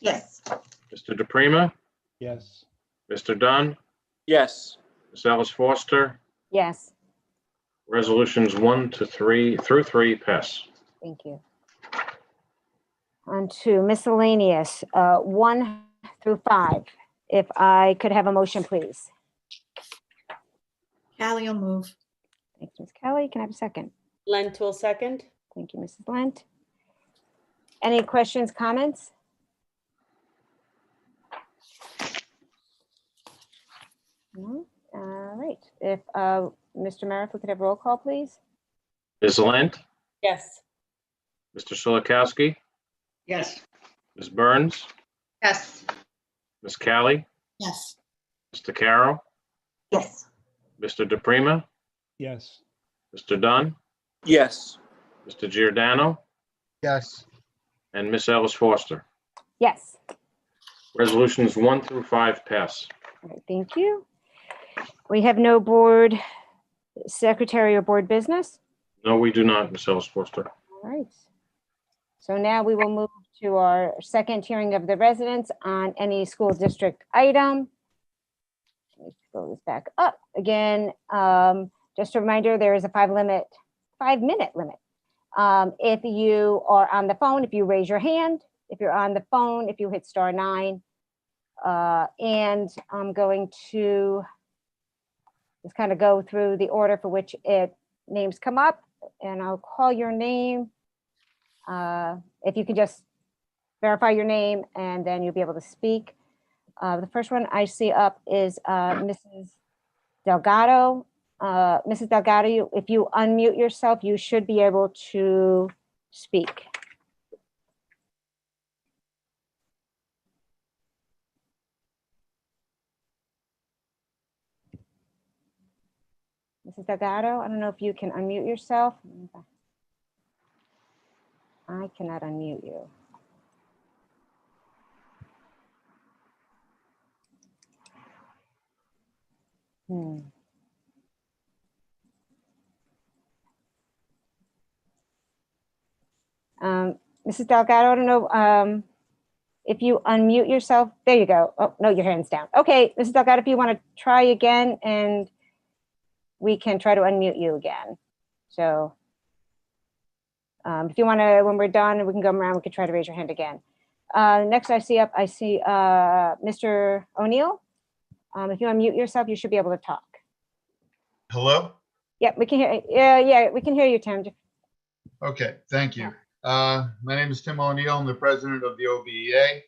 Yes. Mr. DePrima, Yes. Mr. Dunn, Yes. Ms. Alice Foster. Yes, Resolutions 1 to 3 through 3 pass. thank you. On to miscellaneous, 1 through 5. If I could have a motion, please. Callie will move. Thank you, Ms. Kelly. Can I have a second? Lent will second. Thank you, Mrs. Lent. Any questions, comments? No? All right. If Mr. Mara, if we could have roll call, please. Ms. Lent, Yes. Mr. Shulikowski, Yes. Ms. Burns, Yes. Ms. Callie, Yes. Mr. Carroll, Yes. Mr. DePrima, Yes. Mr. Dunn, Yes. Mr. Giordano, Yes. and Ms. Alice Foster. Yes. Resolutions 1 through 5 pass. All right, thank you. We have no board secretary or board business. No, we do not, Ms. Alice Foster. All right. So now we will move to our second hearing of the residents on any school district item. Let me scroll this back up again. Just a reminder, there is a 5-minute limit. If you are on the phone, if you raise your hand, if you're on the phone, if you hit *9, and I'm going to just kind of go through the order for which names come up, and I'll call your name. If you can just verify your name, and then you'll be able to speak. The first one I see up is Mrs. Delgado. Mrs. Delgado, if you unmute yourself, you should be able to speak. Mrs. Delgado, I don't know if you can unmute yourself. I cannot unmute you. Mrs. Delgado, I don't know if you unmute yourself. There you go. Oh, no, your hand's down. Okay, Mrs. Delgado, if you want to try again, and we can try to unmute you again. So if you want to, when we're done, we can go around, we can try to raise your hand again. Next I see Mr. O'Neill. If you unmute yourself, you should be able to talk. Hello? Yep, we can hear. Yeah, we can hear you, Tim. Okay, thank you. My name is Tim O'Neill. I'm the president of the OBEA,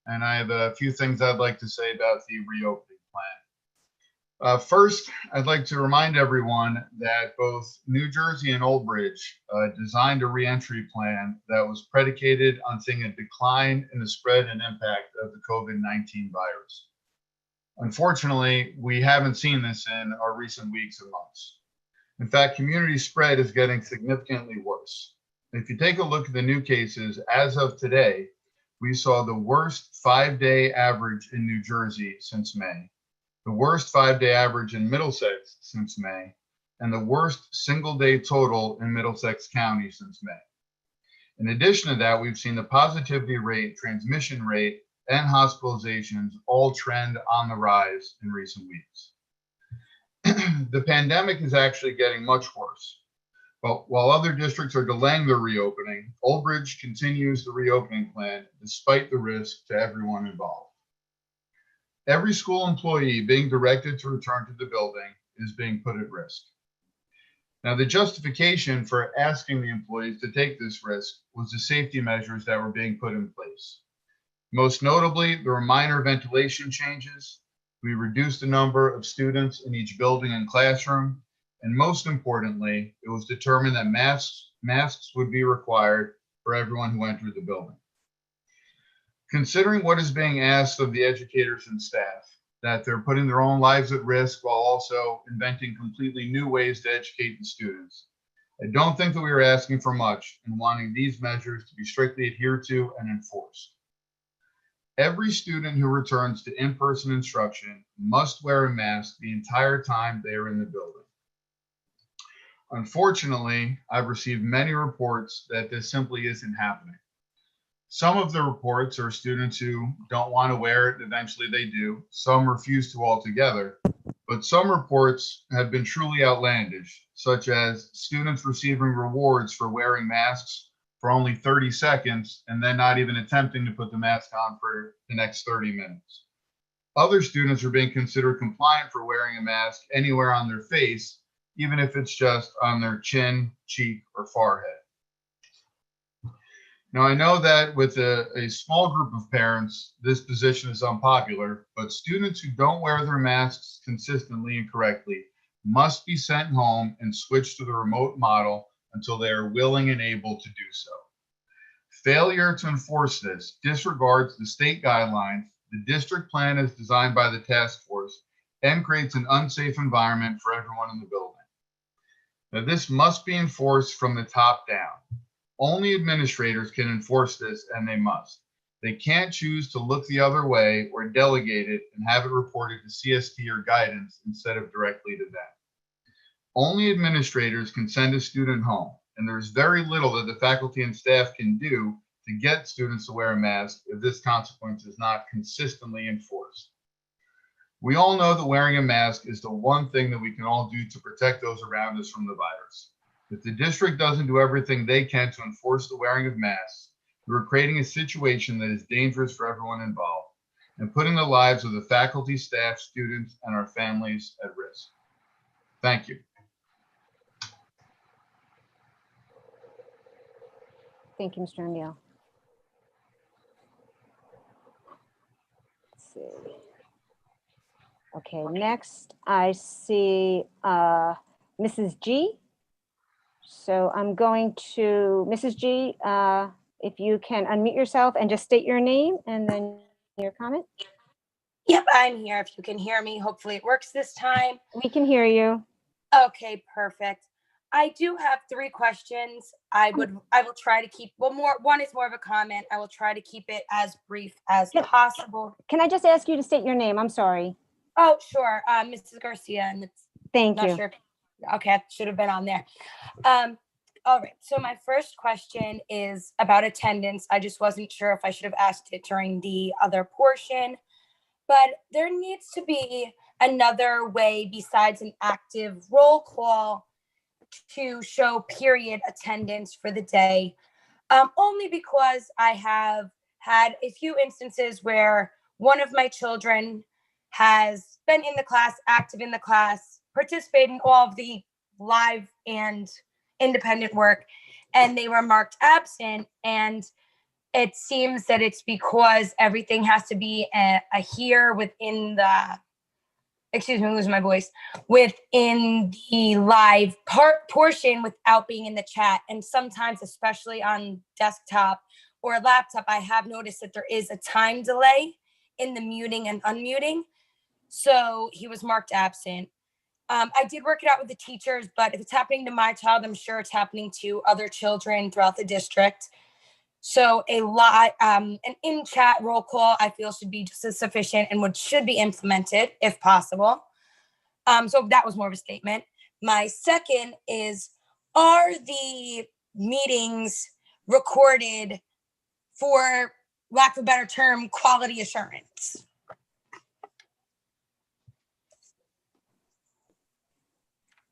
and I have a few things I'd like to say about the reopening plan. First, I'd like to remind everyone that both New Jersey and Old Bridge designed a reentry plan that was predicated on seeing a decline in the spread and impact of the COVID-19 virus. Unfortunately, we haven't seen this in our recent weeks and months. In fact, community spread is getting significantly worse. If you take a look at the new cases as of today, we saw the worst 5-day average in New Jersey since May, the worst 5-day average in Middlesex since May, and the worst single-day total in Middlesex County since May. In addition to that, we've seen the positivity rate, transmission rate, and hospitalizations all trend on the rise in recent weeks. The pandemic is actually getting much worse. But while other districts are delaying their reopening, Old Bridge continues the reopening plan despite the risk to everyone involved. Every school employee being directed to return to the building is being put at risk. Now, the justification for asking the employees to take this risk was the safety measures that were being put in place. Most notably, there were minor ventilation changes. We reduced the number of students in each building and classroom. And most importantly, it was determined that masks would be required for everyone who entered the building. Considering what is being asked of the educators and staff, that they're putting their own lives at risk while also inventing completely new ways to educate the students, I don't think that we are asking for much in wanting these measures to be strictly adhered to and enforced. Every student who returns to in-person instruction must wear a mask the entire time they are in the building. Unfortunately, I've received many reports that this simply isn't happening. Some of the reports are students who don't want to wear it, eventually they do. Some refuse to altogether, but some reports have been truly outlandish, such as students receiving rewards for wearing masks for only 30 seconds and then not even attempting to put the mask on for the next 30 minutes. Other students are being considered compliant for wearing a mask anywhere on their face, even if it's just on their chin, cheek, or forehead. Now, I know that with a small group of parents, this position is unpopular, but students who don't wear their masks consistently and correctly must be sent home and switched to the remote model until they are willing and able to do so. Failure to enforce this disregards the state guidelines, the district plan as designed by the task force, and creates an unsafe environment for everyone in the building. Now, this must be enforced from the top down. Only administrators can enforce this, and they must. They can't choose to look the other way or delegate it and have it reported to CST or guidance instead of directly to them. Only administrators can send a student home, and there's very little that the faculty and staff can do to get students to wear a mask if this consequence is not consistently enforced. We all know that wearing a mask is the one thing that we can all do to protect those around us from the virus. If the district doesn't do everything they can to enforce the wearing of masks, we're creating a situation that is dangerous for everyone involved and putting the lives of the faculty, staff, students, and our families at risk. Thank you. Thank you, Mr. O'Neill. Let's see. Okay, next I see Mrs. G. So I'm going to, Mrs. G, if you can unmute yourself and just state your name and then your comment. Yep, I'm here. If you can hear me, hopefully it works this time. We can hear you. Okay, perfect. I do have 3 questions. I will try to keep, well, one is more of a comment. I will try to keep it as brief as possible. Can I just ask you to state your name? I'm sorry. Oh, sure. Mrs. Garcia, and it's Thank not you. sure. Okay, it should have been on there. All right. So my first question is about attendance. I just wasn't sure if I should have asked it during the other portion, but there needs to be another way besides an active roll call to show period attendance for the day. Only because I have had a few instances where one of my children has been in the class, active in the class, participated in all of the live and independent work, and they were marked absent. And it seems that it's because everything has to be a here within the, excuse me, I'm losing my voice, within the live portion without being in the chat. And sometimes, especially on desktop or laptop, I have noticed that there is a time delay in the muting and unmuting. So he was marked absent. I did work it out with the teachers, but if it's happening to my child, I'm sure it's happening to other children throughout the district. So an in-chat roll call, I feel, should be just as sufficient and should be implemented if possible. So that was more of a statement. My second is, are the meetings recorded for, lack of a better term, quality assurance?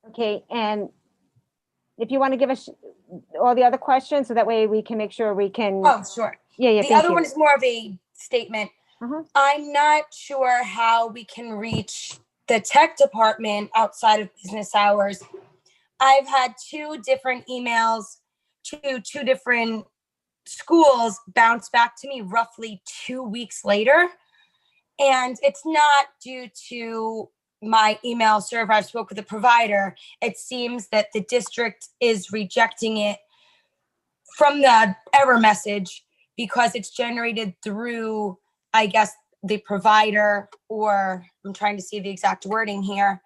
Okay, and if you want to give us all the other questions, so that way we can make sure we can. Oh, sure. Yeah. The Thank other you. one is more of a statement. I'm not sure how we can reach the tech department outside of business hours. I've had 2 different emails to 2 different schools bounce back to me roughly 2 weeks later. And it's not due to my email server. I've spoke with the provider. It seems that the district is rejecting it from the error message because it's generated through, I guess, the provider, or I'm trying to see the exact wording here,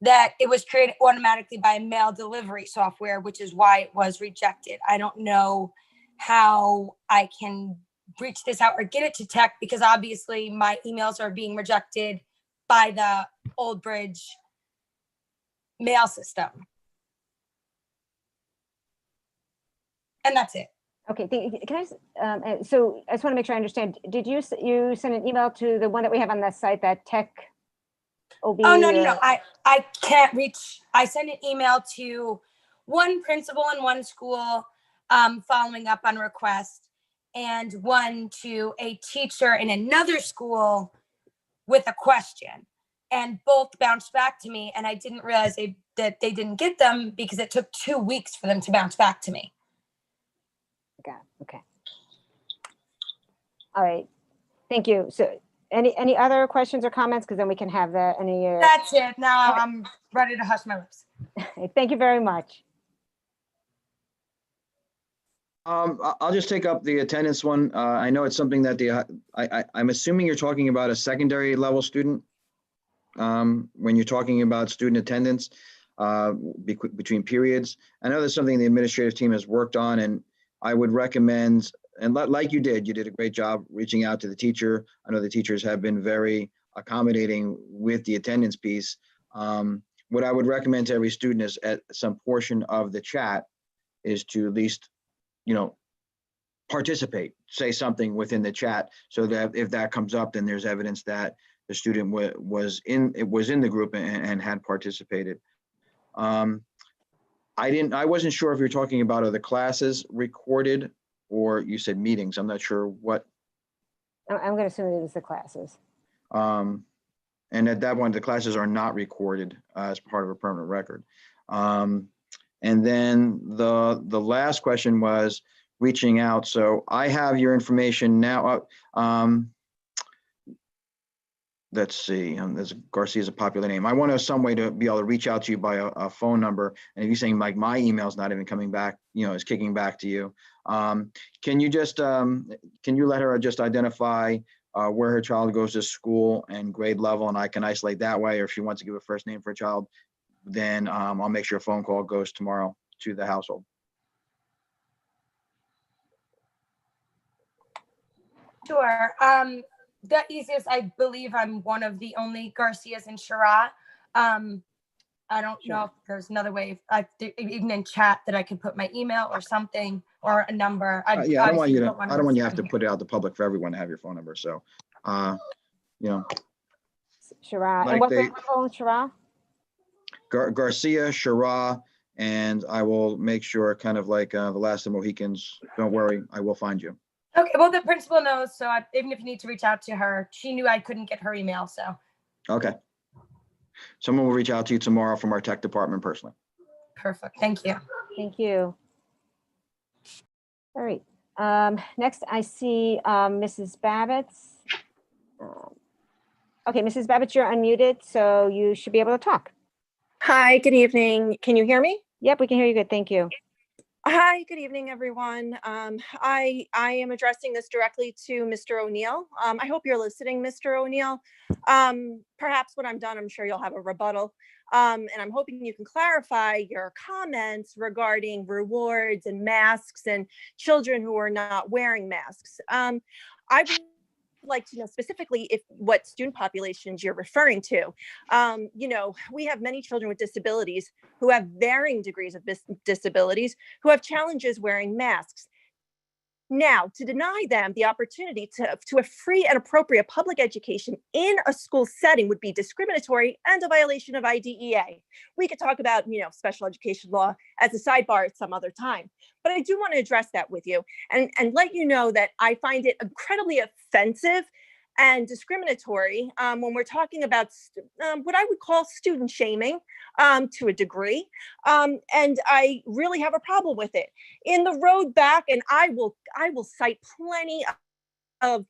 that it was created automatically by mail delivery software, which is why it was rejected. I don't know how I can reach this out or get it to tech, because obviously my emails are being rejected by the Old Bridge mail system. And that's it. Okay, can I, so I just want to make sure I understand. Did you send an email to the one that we have on the site, that tech OB? Oh, no. I can't reach. I sent an email to one principal in one school following up on request, and one to a teacher in another school with a question. And both bounced back to me, and I didn't realize that they didn't get them because it took 2 weeks for them to bounce back to me. Okay. All right. Thank you. So any other questions or comments? Because then we can have that. That's it. Now I'm ready to hush my lips. Thank you very much. I'll just take up the attendance one. I know it's something that I'm assuming you're talking about a secondary level student. When you're talking about student attendance between periods. I know that's something the administrative team has worked on, and I would recommend, and like you did a great job reaching out to the teacher. I know the teachers have been very accommodating with the attendance piece. What I would recommend to every student is at some portion of the chat is to at least, participate, say something within the chat, so that if that comes up, then there's evidence that the student was in the group and had participated. I wasn't sure if you're talking about are the classes recorded or you said meetings. I'm not sure what. I'm going to assume it is the classes. And at that one, the classes are not recorded as part of a permanent record. And then the last question was reaching out. So I have your information now. Let's see, Garcia is a popular name. I want to have some way to be able to reach out to you by a phone number. And if you're saying like my email's not even coming back, is kicking back to you. Can you just, can you let her just identify where her child goes to school and grade level, and I can isolate that way? Or if she wants to give a first name for a child, then I'll make sure a phone call goes tomorrow to the household. Sure. The easiest, I believe I'm one of the only Garcias in Shara. I don't know if there's another way, even in chat, that I could put my email or something or a number. Yeah, I don't want you to have to put it out to public for everyone to have your phone number. So, Shara, like and what's the phone, Shara? Garcia, Shara, and I will make sure, kind of like the last of the Mohicans, don't worry, I will find you. Okay, well, the principal knows, so even if you need to reach out to her, she knew I couldn't get her email, so. Okay. Someone will reach out to you tomorrow from our tech department personally. Perfect, thank you. Thank you. All right. Next, I see Mrs. Babbitts. Okay, Mrs. Babbitts, you're unmuted, so you should be able to talk. Hi, good evening. Can you hear me? Yep, we can hear you good. Thank you. Hi, good evening, everyone. I am addressing this directly to Mr. O'Neill. I hope you're listening, Mr. O'Neill. Perhaps when I'm done, I'm sure you'll have a rebuttal. And I'm hoping you can clarify your comments regarding rewards and masks and children who are not wearing masks. I would like to know specifically what student populations you're referring to. We have many children with disabilities who have varying degrees of disabilities who have challenges wearing masks. Now, to deny them the opportunity to a free and appropriate public education in a school setting would be discriminatory and a violation of IDEA. We could talk about, special education law as a sidebar at some other time, but I do want to address that with you and let you know that I find it incredibly offensive and discriminatory when we're talking about what I would call student shaming to a degree. And I really have a problem with it. In the road back, and I will cite plenty of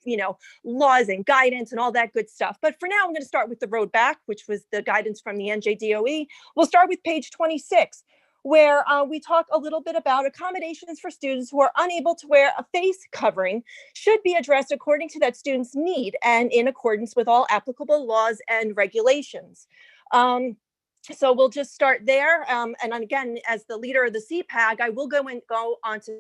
laws and guidance and all that good stuff. But for now, I'm going to start with the road back, which was the guidance from the NJDOE. We'll start with page 26. Where we talk a little bit about accommodations for students who are unable to wear a face covering should be addressed according to that student's need and in accordance with all applicable laws and regulations. So we'll just start there. And again, as the leader of the CPAG, I will go onto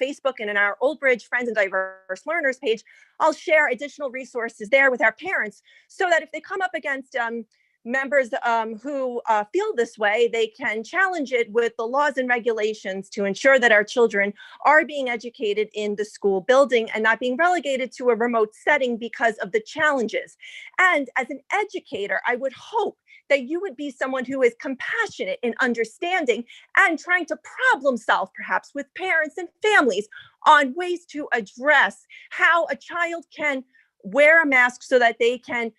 Facebook and in our Old Bridge Friends and Diverse Learners page. I'll share additional resources there with our parents so that if they come up against members who feel this way, they can challenge it with the laws and regulations to ensure that our children are being educated in the school building and not being relegated to a remote setting because of the challenges. And as an educator, I would hope that you would be someone who is compassionate in understanding and trying to problem solve perhaps with parents and families on ways to address how a child can wear a mask so that they can,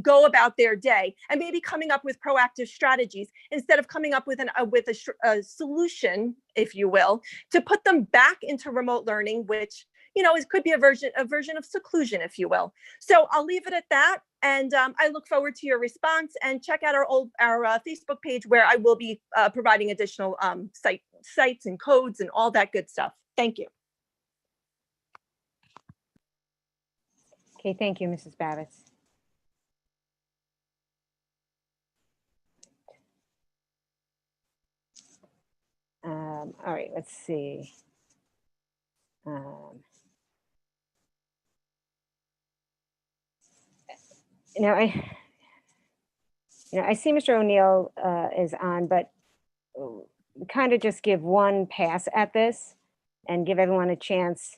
go about their day, and maybe coming up with proactive strategies instead of coming up with a solution, if you will, to put them back into remote learning, which it could be a version of seclusion, if you will. So I'll leave it at that, and I look forward to your response. And check out our Facebook page where I will be providing additional sites and codes and all that good stuff. Thank you. Okay, thank you, Mrs. Babbitts. All right, let's see. I see Mr. O'Neill is on, but kind of just give one pass at this and give everyone a chance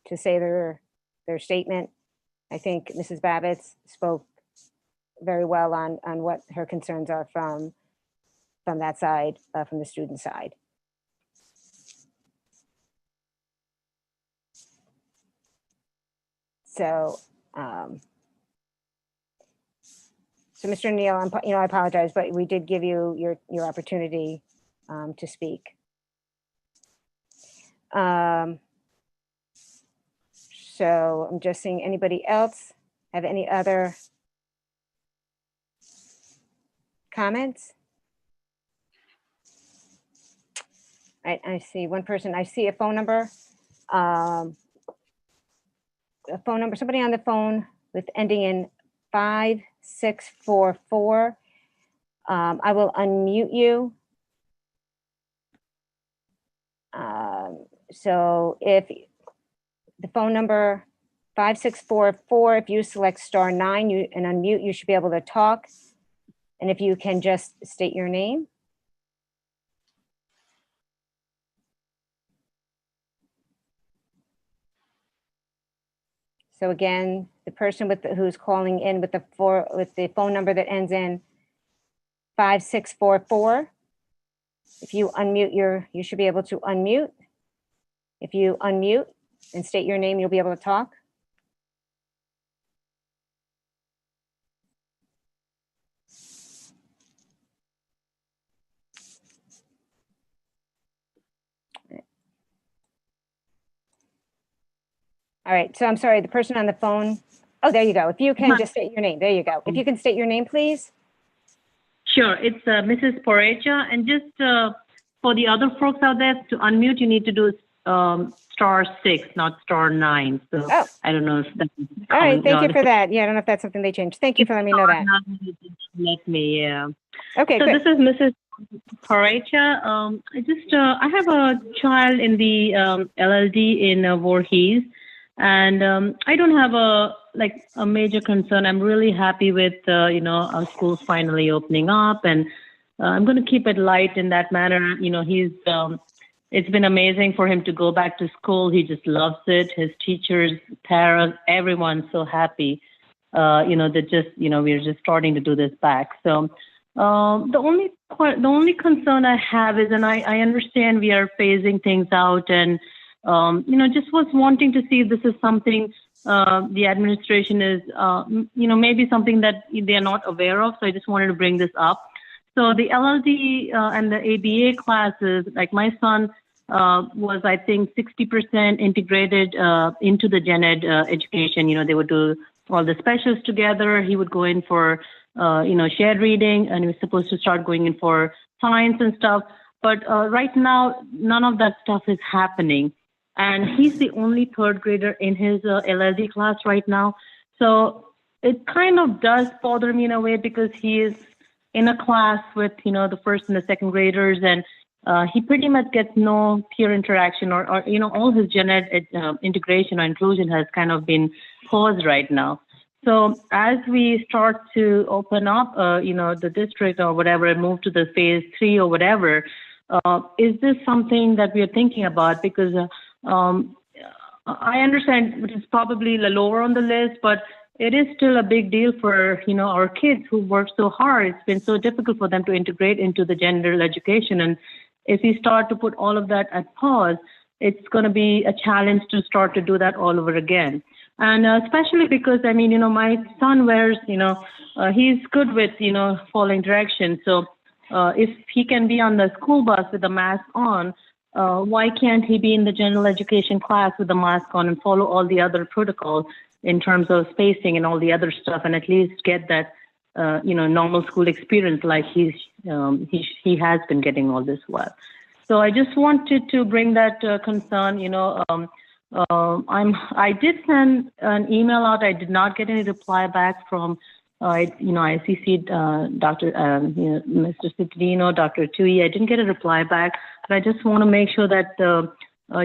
to say their statement. I think Mrs. Babbitts spoke very well on what her concerns are from that side, from the student side. So, so Mr. O'Neill, I apologize, but we did give you your opportunity to speak. So I'm just seeing anybody else have any other comments? I see one person. I see a phone number. Somebody on the phone with ending in 5644. I will unmute you. So if the phone number 5644, if you select *9 and unmute, you should be able to talk. And if you can just state your name. So again, the person who's calling in with the phone number that ends in 5644. If you unmute you should be able to unmute. If you unmute and state your name, you'll be able to talk. All right, so I'm sorry, the person on the phone. Oh, there you go. If you can just state your name, there you go. If you can state your name, please. Sure, it's Mrs. Porecha, and just for the other folks out there, to unmute, you need to do *6, not *9. So I don't know if that's all right. Thank you for that. Yeah, I don't know if that's something they changed. Thank you for letting me know that. Let me, yeah. Okay, so good. This is Mrs. Porecha. I have a child in the LLD in Voorhees, and I don't have a major concern. I'm really happy with our schools finally opening up, and I'm going to keep it light in that manner. It's been amazing for him to go back to school. He just loves it. His teachers, parents, everyone's so happy. That we're just starting to do this back. So the only concern I have is, and I understand we are phasing things out, and just was wanting to see if this is something the administration is, maybe something that they are not aware of. So I just wanted to bring this up. So the LLD and the ABA classes, like my son was, I think, 60% integrated into the gen ed education. They would do all the specials together. He would go in for, shared reading, and he was supposed to start going in for science and stuff. But right now, none of that stuff is happening. And he's the only third grader in his LLD class right now. So it kind of does bother me in a way, because he is in a class with, the first and the second graders, and he pretty much gets no peer interaction or all his gen ed integration or inclusion has kind of been paused right now. So as we start to open up, the district or whatever, and move to the phase 3 or whatever, is this something that we are thinking about? Because I understand it's probably lower on the list, but it is still a big deal for, our kids who work so hard. It's been so difficult for them to integrate into the general education. And if we start to put all of that at pause, it's going to be a challenge to start to do that all over again. And especially because, my son wears, he's good with, following directions. So if he can be on the school bus with a mask on, why can't he be in the general education class with a mask on and follow all the other protocols in terms of spacing and all the other stuff, and at least get that, normal school experience like he has been getting all this while. So I just wanted to bring that concern. I did send an email out. I did not get any reply back from, I CC'd Dr. Mr. Cittadino, Dr. Tui. I didn't get a reply back, but I just want to make sure that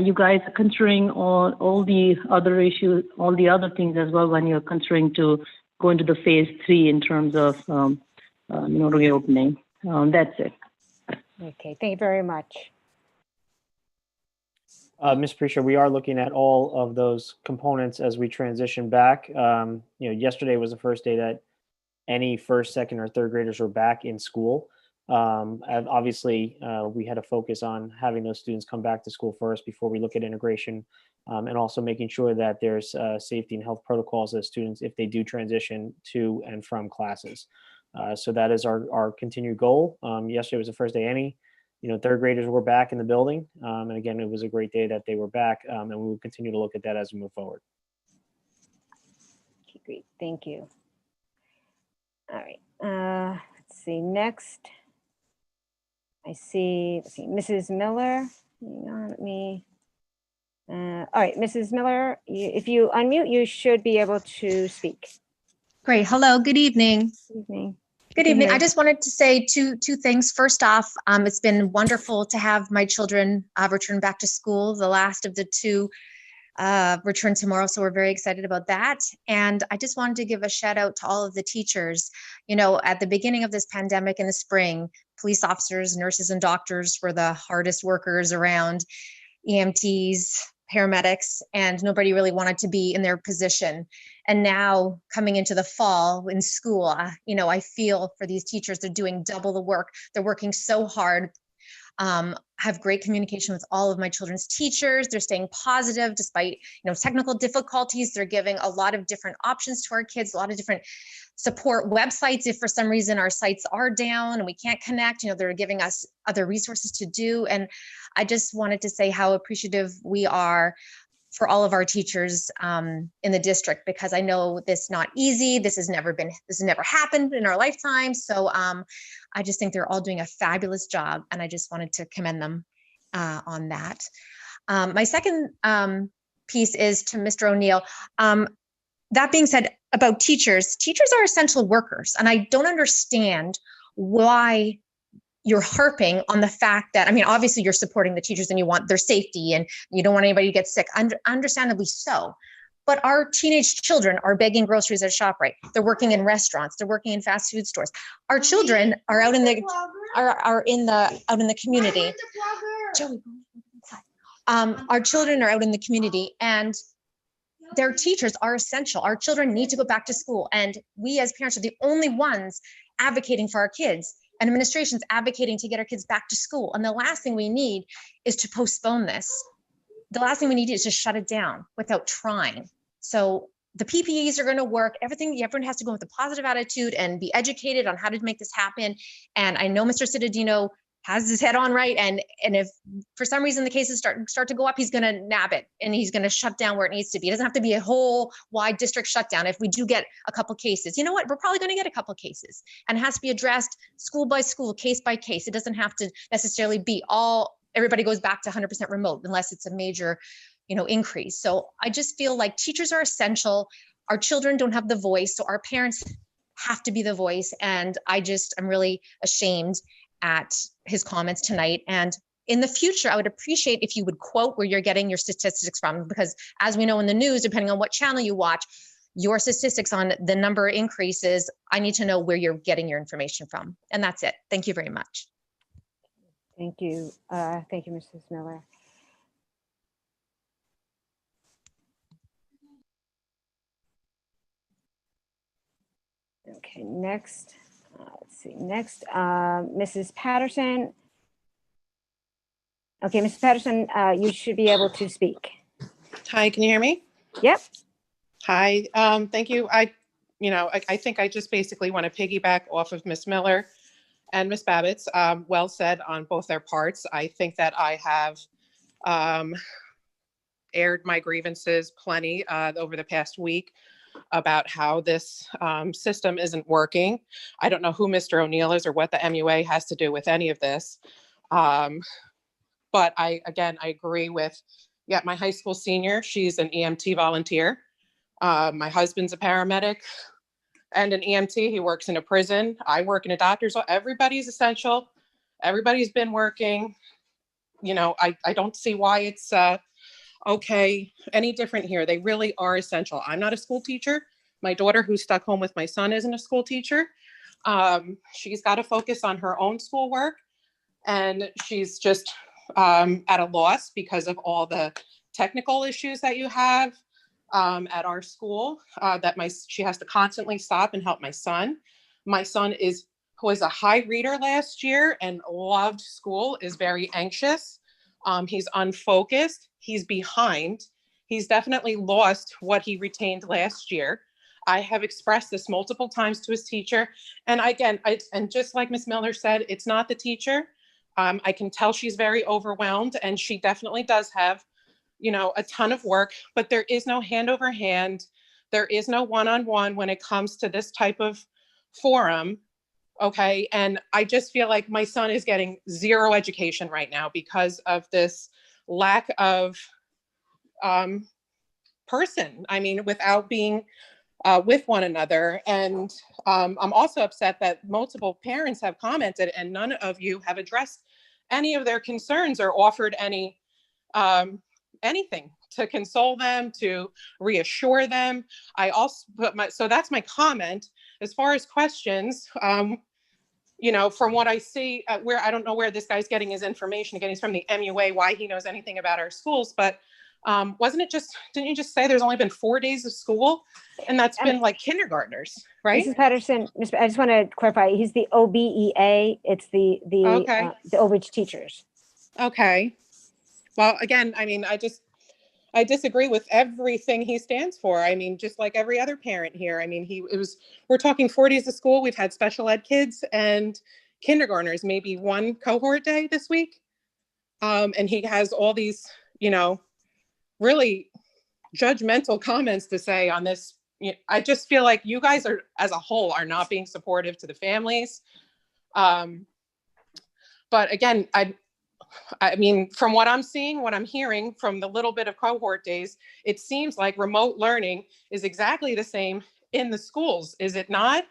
you guys are considering all the other issues, all the other things as well when you're considering to go into the phase 3 in terms of, reopening. That's it. Okay, thank you very much. Ms. Precia, we are looking at all of those components as we transition back. Yesterday was the first day that any first, second, or third graders were back in school. And obviously, we had to focus on having those students come back to school first before we look at integration, and also making sure that there's safety and health protocols as students if they do transition to and from classes. So that is our continued goal. Yesterday was the first day any third graders were back in the building. And again, it was a great day that they were back, and we will continue to look at that as we move forward. Okay, great, thank you. All right, let's see, next. Let's see, Mrs. Miller. Hang on, let me. All right, Mrs. Miller, if you unmute, you should be able to speak. Great. Hello. Good evening. Good evening. Good evening. I just wanted to say two things. First off, it's been wonderful to have my children return back to school. The last of the two return tomorrow, so we're very excited about that. And I just wanted to give a shout out to all of the teachers. At the beginning of this pandemic in the spring, police officers, nurses, and doctors were the hardest workers around, EMTs, paramedics, and nobody really wanted to be in their position. And now coming into the fall in school, I feel for these teachers, they're doing double the work. They're working so hard. Have great communication with all of my children's teachers. They're staying positive despite, technical difficulties. They're giving a lot of different options to our kids, a lot of different support websites. If for some reason our sites are down and we can't connect, they're giving us other resources to do. And I just wanted to say how appreciative we are for all of our teachers in the district, because I know this is not easy. This has never happened in our lifetime. So I just think they're all doing a fabulous job, and I just wanted to commend them on that. My second piece is to Mr. O'Neill. That being said, about teachers are essential workers, and I don't understand why you're harping on the fact that, obviously you're supporting the teachers and you want their safety and you don't want anybody to get sick, understandably so. But our teenage children are begging groceries at ShopRite. They're working in restaurants. They're working in fast food stores. Our children are out in the community. Our children are out in the community, and their teachers are essential. Our children need to go back to school, and we as parents are the only ones advocating for our kids. And administration's advocating to get our kids back to school. And the last thing we need is to postpone this. The last thing we need is to shut it down without trying. So the PPEs are going to work. Everyone has to go with a positive attitude and be educated on how to make this happen. And I know Mr. Cittadino has his head on right. And if for some reason the cases start to go up, he's going to nab it and he's going to shut down where it needs to be. It doesn't have to be a whole wide district shutdown. If we do get a couple cases, you know what, we're probably going to get a couple cases, and it has to be addressed school by school, case by case. It doesn't have to necessarily be everybody goes back to 100% remote unless it's a major, increase. So I just feel like teachers are essential. Our children don't have the voice, so our parents have to be the voice. And I'm really ashamed at his comments tonight. And in the future, I would appreciate if you would quote where you're getting your statistics from, because as we know in the news, depending on what channel you watch, your statistics on the number increases, I need to know where you're getting your information from. And that's it. Thank you very much. Thank you. Thank you, Mrs. Miller. Okay, next. Let's see, next, Mrs. Patterson. Okay, Mrs. Patterson, you should be able to speak. Hi, can you hear me? Yep. Hi, thank you. I think I just basically want to piggyback off of Ms. Miller and Ms. Babbitt's. Well said on both their parts. I think that I have aired my grievances plenty over the past week about how this system isn't working. I don't know who Mr. O'Neill is or what the MUA has to do with any of this. But I agree with, my high school senior, she's an EMT volunteer. My husband's a paramedic and an EMT. He works in a prison. I work in a doctor's office. Everybody's essential. Everybody's been working. I don't see why it's okay, any different here. They really are essential. I'm not a school teacher. My daughter, who's stuck home with my son, isn't a school teacher. She's got to focus on her own schoolwork. and she's just at a loss because of all the technical issues that you have at our school, that she has to constantly stop and help my son. My son was a high reader last year and loved school, is very anxious. He's unfocused. He's behind. He's definitely lost what he retained last year. I have expressed this multiple times to his teacher. And again, and just like Ms. Miller said, it's not the teacher. I can tell she's very overwhelmed, and she definitely does have, a ton of work, but there is no hand over hand. There is no one-on-one when it comes to this type of forum. Okay. And I just feel like my son is getting zero education right now because of this lack of person. I mean, without being with one another. And I'm also upset that multiple parents have commented and none of you have addressed any of their concerns or offered any anything to console them, to reassure them. I also so that's my comment. As far as questions, from what I see, where I don't know where this guy's getting his information. Again, he's from the MUA, why he knows anything about our schools, but didn't you just say there's only been 4 days of school? And that's been like kindergartners, right? Mrs. Patterson, I just want to clarify, he's the OBEA, it's the Okay. the Overage teachers. Okay. Well, again, I mean, I disagree with everything he stands for. I mean, just like every other parent here. I mean, we're talking 4 days of school. We've had special ed kids and kindergartners, maybe one cohort day this week. And he has all these, really judgmental comments to say on this. I just feel like you guys are, as a whole, are not being supportive to the families. But again, I mean, from what I'm seeing, what I'm hearing from the little bit of cohort days, it seems like remote learning is exactly the same in the schools. Is it not?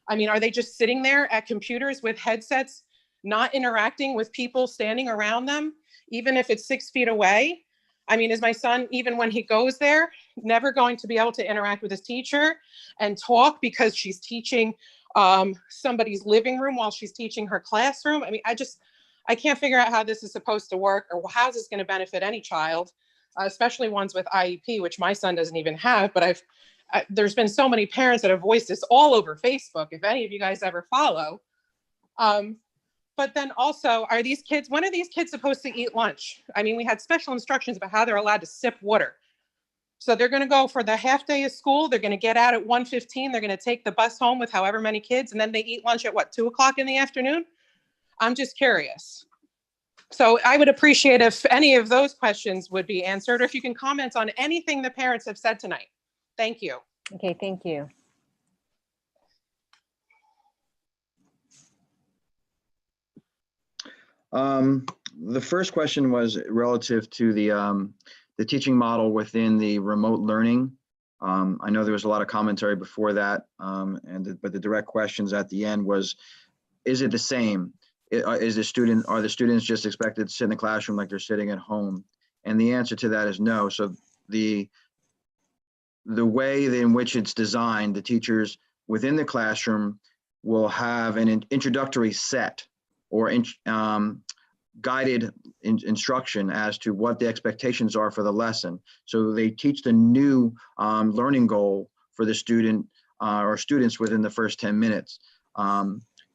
I mean, are they just sitting there at computers with headsets, not interacting with people standing around them, even if it's 6 feet away? I mean, is my son, even when he goes there, never going to be able to interact with his teacher and talk because she's teaching somebody's living room while she's teaching her classroom? I mean, I can't figure out how this is supposed to work or how this is going to benefit any child, especially ones with IEP, which my son doesn't even have. But there's been so many parents that have voiced this all over Facebook, if any of you guys ever follow. But then also, when are these kids supposed to eat lunch? I mean, we had special instructions about how they're allowed to sip water. So they're going to go for the half day of school. They're going to get out at 1:15. They're going to take the bus home with however many kids. And then they eat lunch at 2:00 in the afternoon? I'm just curious. So I would appreciate if any of those questions would be answered, or if you can comment on anything the parents have said tonight. Thank you. Okay, thank you. The first question was relative to the teaching model within the remote learning. I know there was a lot of commentary before that, but the direct questions at the end was, is it the same? Are the students just expected to sit in the classroom like they're sitting at home? And the answer to that is no. So the way in which it's designed, the teachers within the classroom will have an introductory set or guided instruction as to what the expectations are for the lesson. So they teach the new learning goal for the student or students within the first 10 minutes.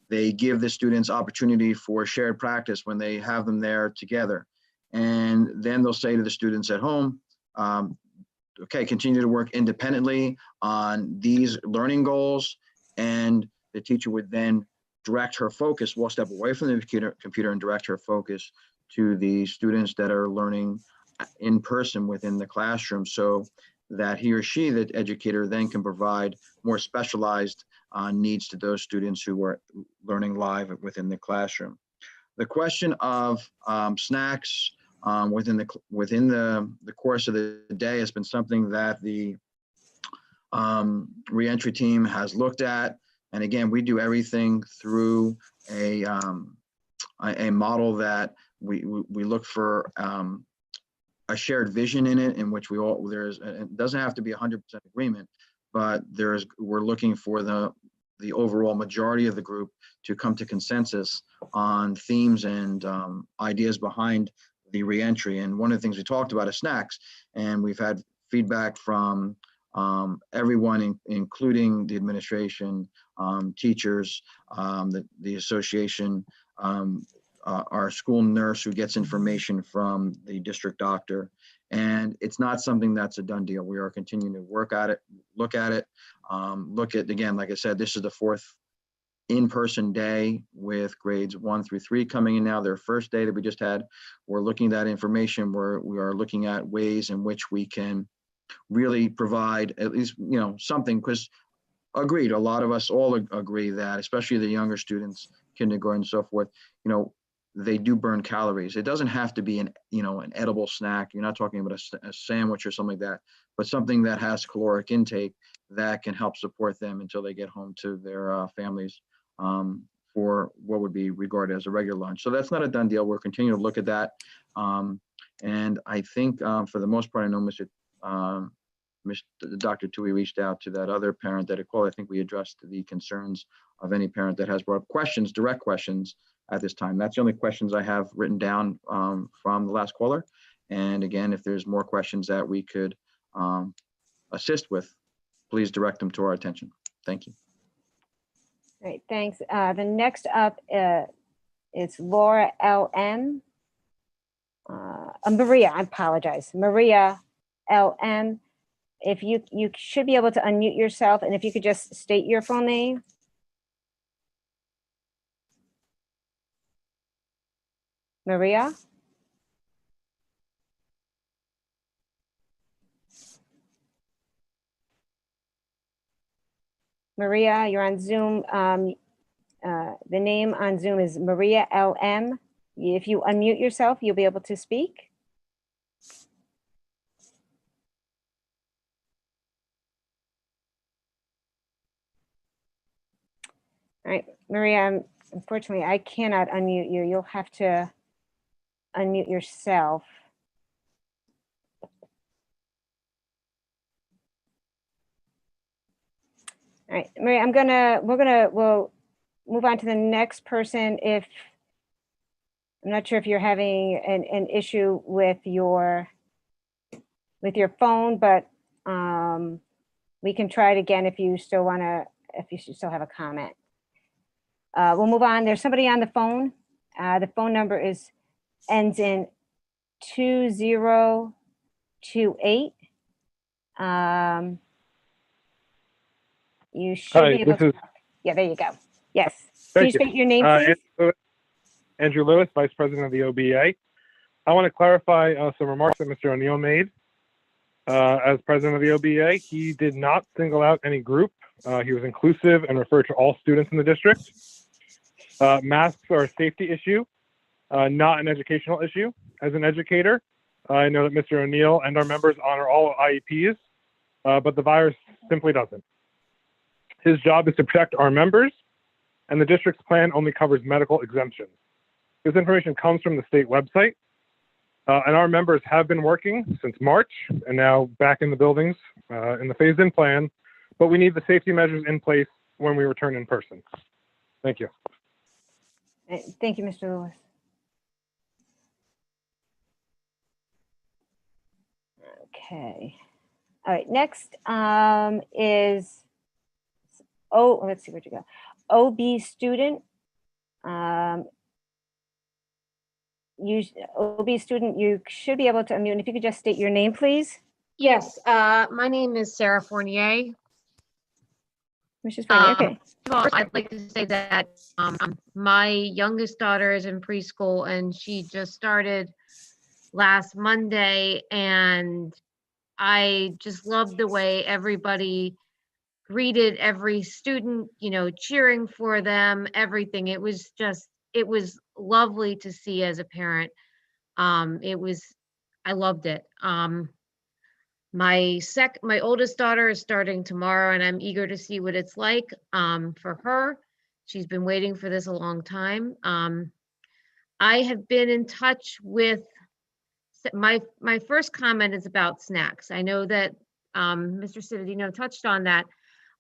They give the students opportunity for shared practice when they have them there together. And then they'll say to the students at home, okay, continue to work independently on these learning goals. And the teacher would then direct her focus, we'll step away from the computer and direct her focus to the students that are learning in person within the classroom, so that he or she, the educator, then can provide more specialized needs to those students who are learning live within the classroom. The question of snacks within the course of the day has been something that the reentry team has looked at. And again, we do everything through a model that we look for a shared vision in it, in which it doesn't have to be 100% agreement, but we're looking for the the overall majority of the group to come to consensus on themes and ideas behind the reentry. And one of the things we talked about is snacks, and we've had feedback from everyone, including the administration, teachers, the association, our school nurse who gets information from the district doctor. And it's not something that's a done deal. We are continuing to work at it, look at it, again, like I said, this is the 4th in-person day with grades 1 through 3 coming in now, their first day that we just had. We're looking at that information. We are looking at ways in which we can really provide at least, something, because agreed, a lot of us all agree that, especially the younger students, kindergarten and so forth, they do burn calories. It doesn't have to be an edible snack. You're not talking about a sandwich or something like that, but something that has caloric intake that can help support them until they get home to their families for what would be regarded as a regular lunch. So that's not a done deal. We're continuing to look at that. And I think for the most part, I know Dr. Tui reached out to that other parent that had called. I think we addressed the concerns of any parent that has brought up questions, direct questions at this time. That's the only questions I have written down from the last caller. And again, if there's more questions that we could assist with, please direct them to our attention. Thank you. Great, thanks. The next up is Laura L.M. Maria, I apologize. Maria L.M. If you should be able to unmute yourself, and if you could just state your full name. Maria? Maria, you're on Zoom. The name on Zoom is Maria LM. If you unmute yourself, you'll be able to speak. All right, Maria, unfortunately, I cannot unmute you. You'll have to unmute yourself. All right, Maria, we'll move on to the next person. I'm not sure if you're having an issue with your phone, but we can try it again if you still have a comment. We'll move on. There's somebody on the phone. The phone number ends in 2028. You should be able to. Yeah, there you go. Yes. Can you state your name, please? Andrew Lewis, Vice President of the OBEA. I want to clarify some remarks that Mr. O'Neill made. As President of the OBEA, he did not single out any group. He was inclusive and referred to all students in the district. Masks are a safety issue, not an educational issue. As an educator, I know that Mr. O'Neill and our members honor all IEPs, but the virus simply doesn't. His job is to protect our members, and the district's plan only covers medical exemptions. This information comes from the state website, and our members have been working since March and now back in the buildings in the phased-in plan, but we need the safety measures in place when we return in person. Thank you. Thank you, Mr. Lewis. Okay. All right, next is, let's see, where'd you go? OB student. OB student, you should be able to unmute. And if you could just state your name, please. Yes, my name is Sarah Fournier. Mrs. Fournier, okay. I'd like to say that my youngest daughter is in preschool and she just started last Monday, and I just loved the way everybody greeted every student, cheering for them, everything. It was lovely to see as a parent. I loved it. My oldest daughter is starting tomorrow, and I'm eager to see what it's like for her. She's been waiting for this a long time. I have been in touch with, my first comment is about snacks. I know that Mr. Citadino touched on that.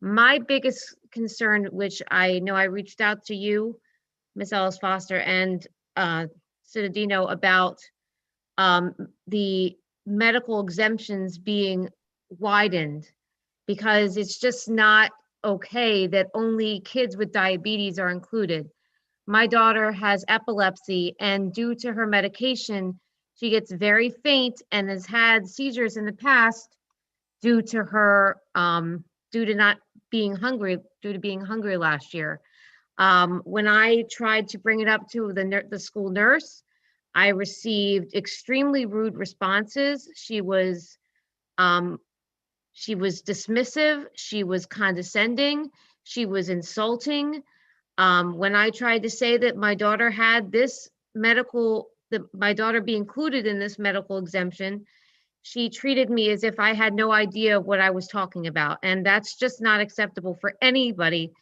My biggest concern, which I know I reached out to you, Ms. Ellis Foster, and Citadino about the medical exemptions being widened, because it's just not okay that only kids with diabetes are included. My daughter has epilepsy, and due to her medication, she gets very faint and has had seizures in the past due to her due to not being hungry, due to being hungry last year. When I tried to bring it up to the school nurse, I received extremely rude responses. She was dismissive, she was condescending, she was insulting. When I tried to say that my daughter had this medical, that my daughter be included in this medical exemption, she treated me as if I had no idea what I was talking about. And that's just not acceptable for anybody,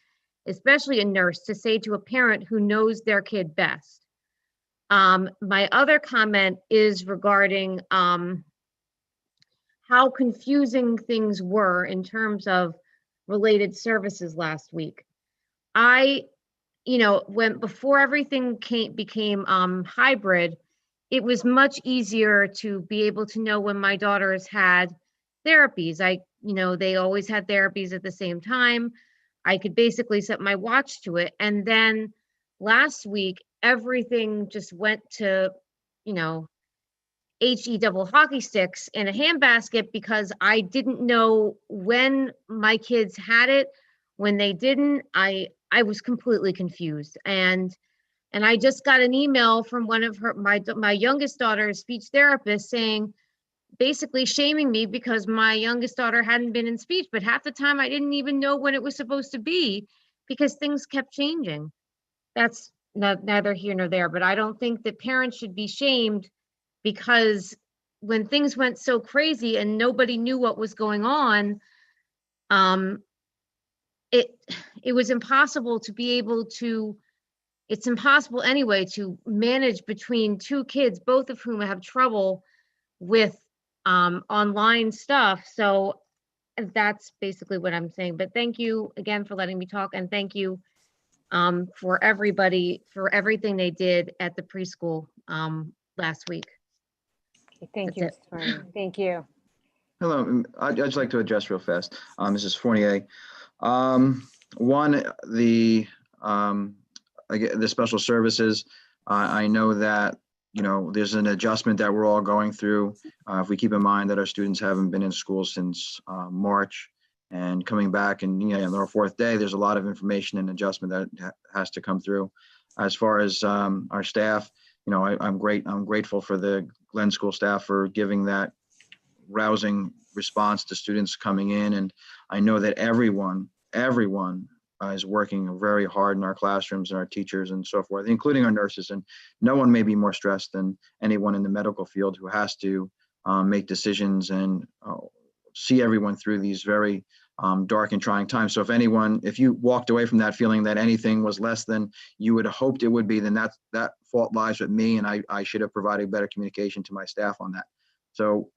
especially a nurse, to say to a parent who knows their kid best. My other comment is regarding how confusing things were in terms of related services last week. Before everything became hybrid, it was much easier to be able to know when my daughters had therapies. They always had therapies at the same time. I could basically set my watch to it. And then last week, everything just went to, HE double hockey sticks in a handbasket, because I didn't know when my kids had it, when they didn't. I was completely confused. And I just got an email from one of my youngest daughter's speech therapist saying, basically shaming me because my youngest daughter hadn't been in speech, but half the time I didn't even know when it was supposed to be because things kept changing. That's neither here nor there, but I don't think that parents should be shamed because when things went so crazy and nobody knew what was going on, it was impossible to be able to, it's impossible anyway to manage between two kids, both of whom have trouble with online stuff. So that's basically what I'm saying. But thank you again for letting me talk, and thank you for everybody for everything they did at the preschool last week. Thank you, That's Mr. Fournier. Thank you. Hello, I'd just like to address real fast. Mrs. Fournier. One, the special services, I know that, there's an adjustment that we're all going through. If we keep in mind that our students haven't been in school since March and coming back and, on our fourth day, there's a lot of information and adjustment that has to come through. As far as our staff, I'm grateful for the Glen School staff for giving that rousing response to students coming in. And I know that everyone is working very hard in our classrooms and our teachers and so forth, including our nurses. And no one may be more stressed than anyone in the medical field who has to make decisions and see everyone through these very dark and trying times. So if you walked away from that feeling that anything was less than you would have hoped it would be, then that fault lies with me, and I should have provided better communication to my staff on that. So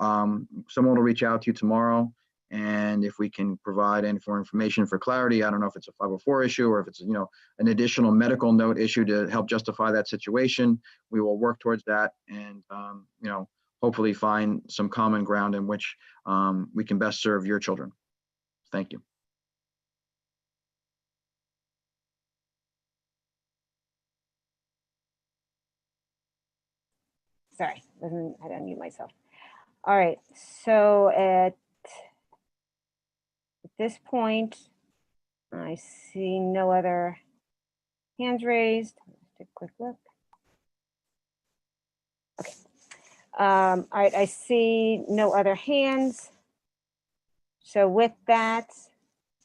someone will reach out to you tomorrow, and if we can provide any more information for clarity, I don't know if it's a 504 issue or if it's an additional medical note issue to help justify that situation, we will work towards that and hopefully find some common ground in which we can best serve your children. Thank you. Sorry, I didn't mute myself. All right, so at this point, I see no other hands raised. Let's take a quick look. Okay. All right, I see no other hands. So with that,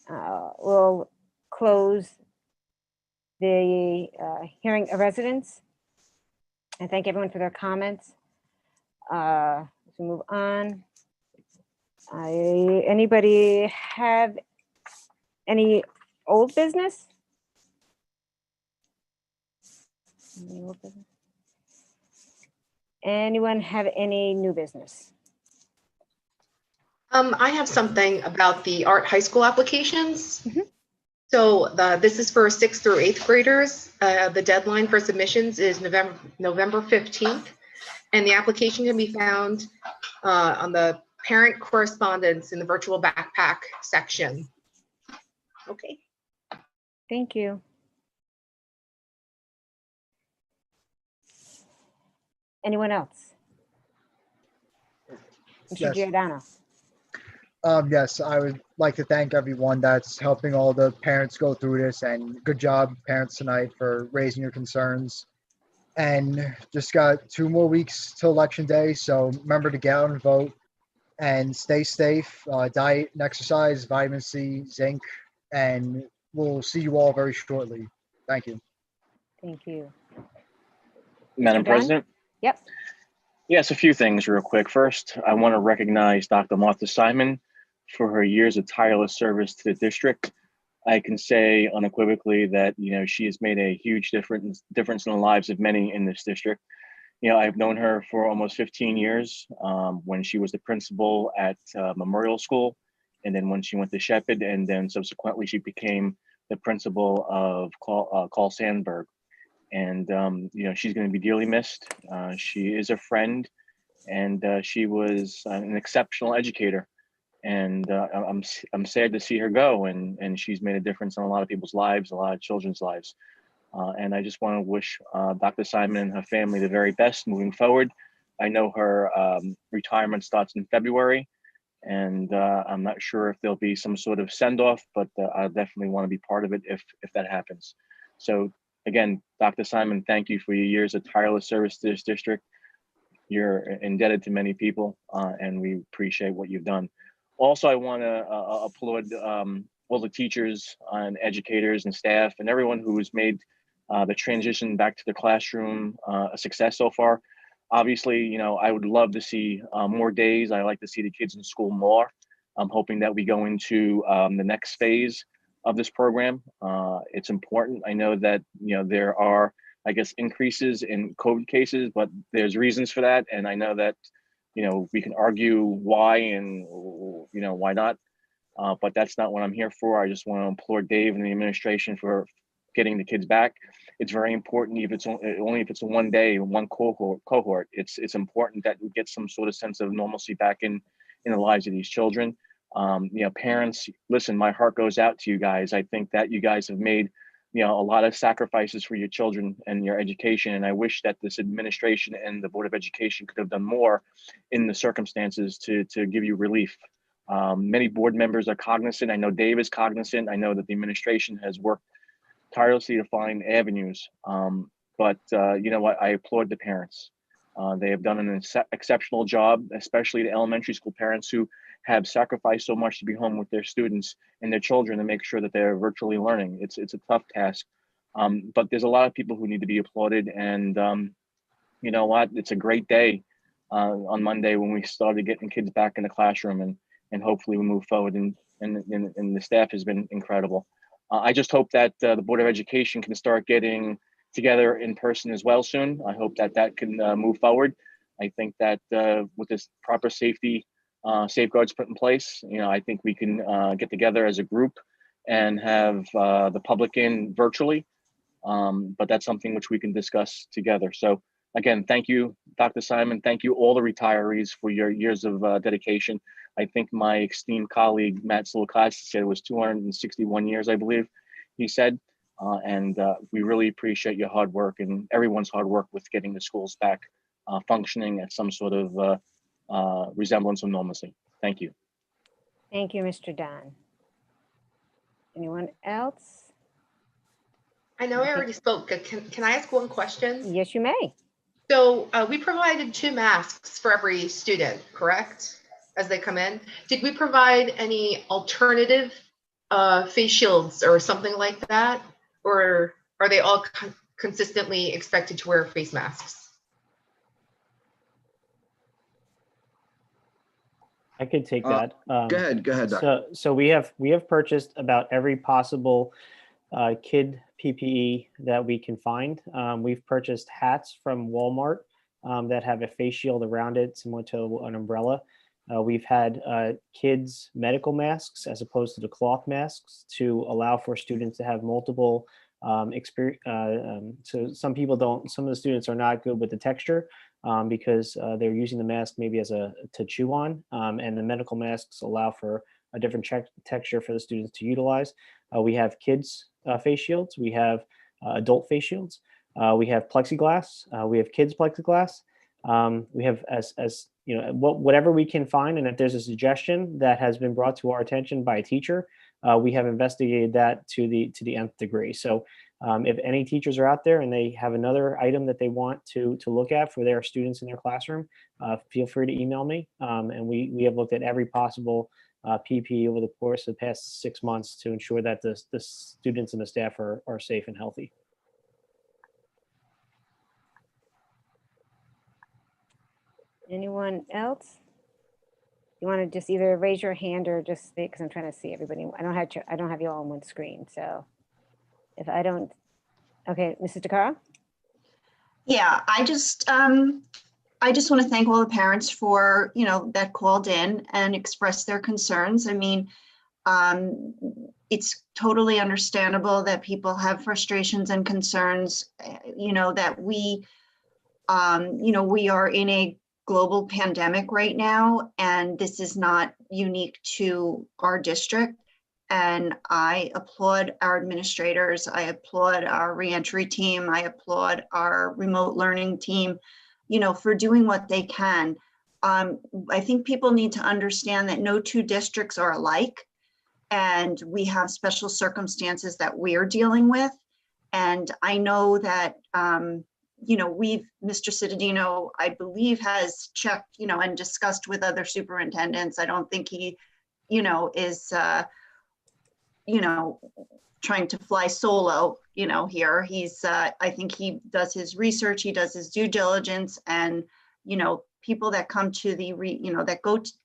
we'll close the hearing of residents. And thank everyone for their comments. As we move on, anybody have any old business? Any old business? Anyone have any new business? I have something about the art high school applications. Mhm. So this is for 6th through 8th graders. The deadline for submissions is November 15th, and the application can be found on the parent correspondence in the virtual backpack section. Okay. Thank you. Anyone else? Mr. Yes. Giordano. Yes, I would like to thank everyone that's helping all the parents go through this, and good job, parents, tonight for raising your concerns. And just got 2 more weeks till election day, so remember to get out and vote and stay safe. Diet and exercise, vitamin C, zinc, and we'll see you all very shortly. Thank you. Thank you. Madam Mr. Dunn? President? Yep. Yes, a few things real quick. First, I want to recognize Dr. Martha Simon for her years of tireless service to the district. I can say unequivocally that, she has made a huge difference in the lives of many in this district. I've known her for almost 15 years when she was the principal at Memorial School, and then when she went to Shepherd, and then subsequently she became the principal of Carl Sandburg. And, she's going to be dearly missed. She is a friend, and she was an exceptional educator. And I'm sad to see her go, and she's made a difference in a lot of people's lives, a lot of children's lives. And I just want to wish Dr. Simon and her family the very best moving forward. I know her retirement starts in February, and I'm not sure if there'll be some sort of send-off, but I definitely want to be part of it if that happens. So again, Dr. Simon, thank you for your years of tireless service to this district. You're indebted to many people, and we appreciate what you've done. Also, I want to applaud all the teachers and educators and staff and everyone who has made the transition back to the classroom a success so far. Obviously, I would love to see more days. I like to see the kids in school more. I'm hoping that we go into the next phase of this program. It's important. I know that, there are, I guess, increases in COVID cases, but there's reasons for that. And I know that, we can argue why and, why not. But that's not what I'm here for. I just want to implore Dave and the administration for getting the kids back. It's very important, if it's only if it's a one day, one cohort. It's important that we get some sort of sense of normalcy back in the lives of these children. Parents, listen, my heart goes out to you guys. I think that you guys have made, a lot of sacrifices for your children and your education. And I wish that this administration and the Board of Education could have done more in the circumstances to give you relief. Many board members are cognizant. I know Dave is cognizant. I know that the administration has worked tirelessly to find avenues. But you know what? I applaud the parents. They have done an exceptional job, especially the elementary school parents who have sacrificed so much to be home with their students and their children to make sure that they're virtually learning. It's a tough task. But there's a lot of people who need to be applauded. And you know what? It's a great day on Monday when we started getting kids back in the classroom, and hopefully we move forward. And the staff has been incredible. I just hope that the Board of Education can start getting together in person as well soon. I hope that can move forward. I think that with this proper safety safeguards put in place, I think we can get together as a group and have the public in virtually. But that's something which we can discuss together. So again, thank you, Dr. Simon. Thank you, all the retirees, for your years of dedication. I think my esteemed colleague, Matt Silikasi, said it was 261 years, I believe he said. And we really appreciate your hard work and everyone's hard work with getting the schools back functioning at some sort of resemblance of normalcy. Thank you. Thank you, Mr. Dunn. Anyone else? I know I already spoke. Can I ask one question? Yes, you may. So we provided 2 masks for every student, correct? As they come in. Did we provide any alternative face shields or something like that? Or are they all consistently expected to wear face masks? I could take that. Go ahead, Doc. So we have purchased about every possible kid PPE that we can find. We've purchased hats from Walmart that have a face shield around it, similar to an umbrella. We've had kids medical masks as opposed to the cloth masks to allow for students to have multiple experience. So some of the students are not good with the texture because they're using the mask maybe to chew on, and the medical masks allow for a different texture for the students to utilize. We have kids face shields, we have adult face shields, we have plexiglass, we have kids plexiglass. We have as you know, whatever we can find, and if there's a suggestion that has been brought to our attention by a teacher, we have investigated that to the nth degree. So if any teachers are out there and they have another item that they want to look at for their students in their classroom, feel free to email me. And we have looked at every possible PPE over the course of the past 6 months to ensure that the students and the staff are safe and healthy. Anyone else? You want to just either raise your hand or just speak, because I'm trying to see everybody. I don't have you all on one screen. So if I don't, okay, Mrs. DeCaro? Yeah, I just want to thank all the parents for, that called in and expressed their concerns. I mean, it's totally understandable that people have frustrations and concerns, that we are in a global pandemic right now, and this is not unique to our district. And I applaud our administrators. I applaud our reentry team. I applaud our remote learning team, for doing what they can. I think people need to understand that no two districts are alike, and we have special circumstances that we're dealing with. And I know that, Mr. Cittadino, I believe, has checked, and discussed with other superintendents. I don't think he, is, trying to fly solo, here. He's, I think he does his research, he does his due diligence, and, people that come to the,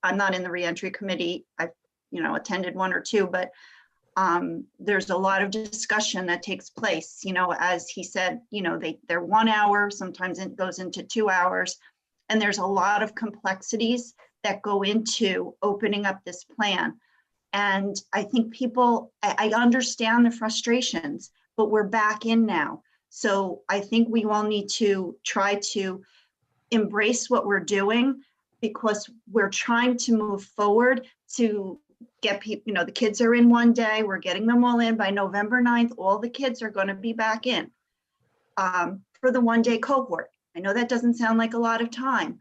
I'm not in the reentry committee. I've, attended one or two, but there's a lot of discussion that takes place, as he said, they're 1 hour, sometimes it goes into 2 hours. And there's a lot of complexities that go into opening up this plan. And I think I understand the frustrations, but we're back in now. So I think we all need to try to embrace what we're doing, because we're trying to move forward to get people, the kids are in one day, we're getting them all in by November 9th, all the kids are going to be back in for the 1-day cohort. I know that doesn't sound like a lot of time,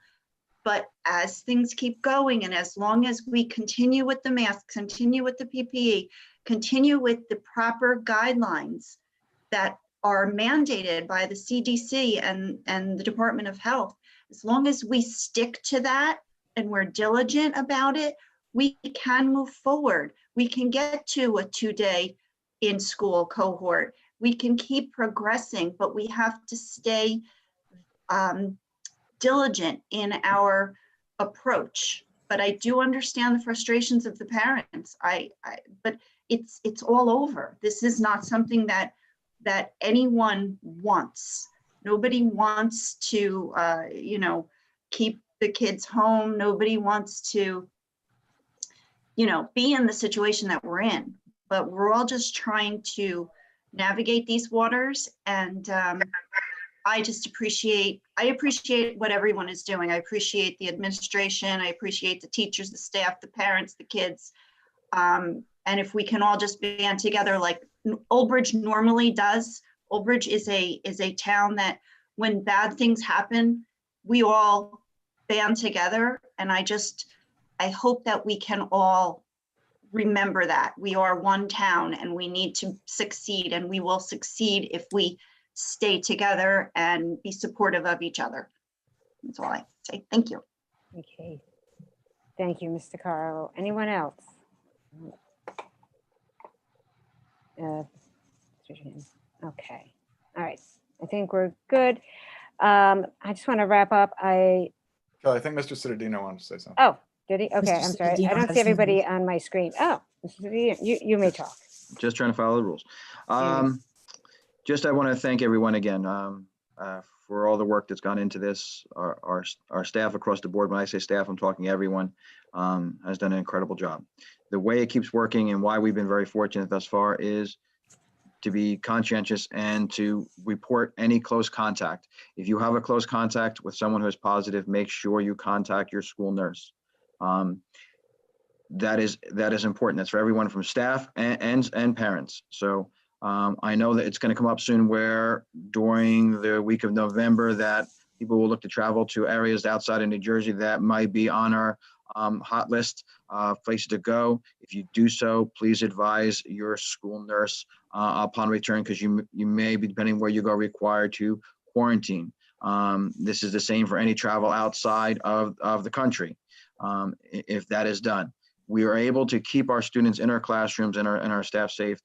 but as things keep going, and as long as we continue with the masks, continue with the PPE, continue with the proper guidelines that are mandated by the CDC and the Department of Health, as long as we stick to that and we're diligent about it, we can move forward. We can get to a 2-day in-school cohort. We can keep progressing, but we have to stay diligent in our approach. But I do understand the frustrations of the parents. But it's all over. This is not something that anyone wants. Nobody wants to, keep the kids home. Nobody wants to, be in the situation that we're in, but we're all just trying to navigate these waters. And I appreciate what everyone is doing. I appreciate the administration. I appreciate the teachers, the staff, the parents, the kids. And if we can all just band together like Old Bridge normally does. Old Bridge is a town that when bad things happen, we all band together. And I hope that we can all remember that we are one town and we need to succeed, and we will succeed if we stay together and be supportive of each other. That's all I say. Thank you. Okay. Thank you, Mr. Caro. Anyone else? Okay. All right. I think we're good. I just want to wrap up. Kelly, I think Mr. Cittadino wanted to say something. Oh, did he? Okay, Mr. I'm sorry. Cittadino I don't has see everybody something. on my screen. Oh, Mr. Cittadino, you may talk. Just trying to follow the rules. I want to thank everyone again for for all the work that's gone into this. Our staff across the board, when I say staff, I'm talking everyone, has done an incredible job. The way it keeps working and why we've been very fortunate thus far is to be conscientious and to report any close contact. If you have a close contact with someone who is positive, make sure you contact your school nurse. That is important. That's for everyone from staff and parents. So I know that it's going to come up soon where during the week of November that people will look to travel to areas outside of New Jersey that might be on our hot list, places to go. If you do so, please advise your school nurse upon return, because you may be, depending where you go, required to quarantine. This is the same for any travel outside of the country. If that is done, we are able to keep our students in our classrooms and our staff safe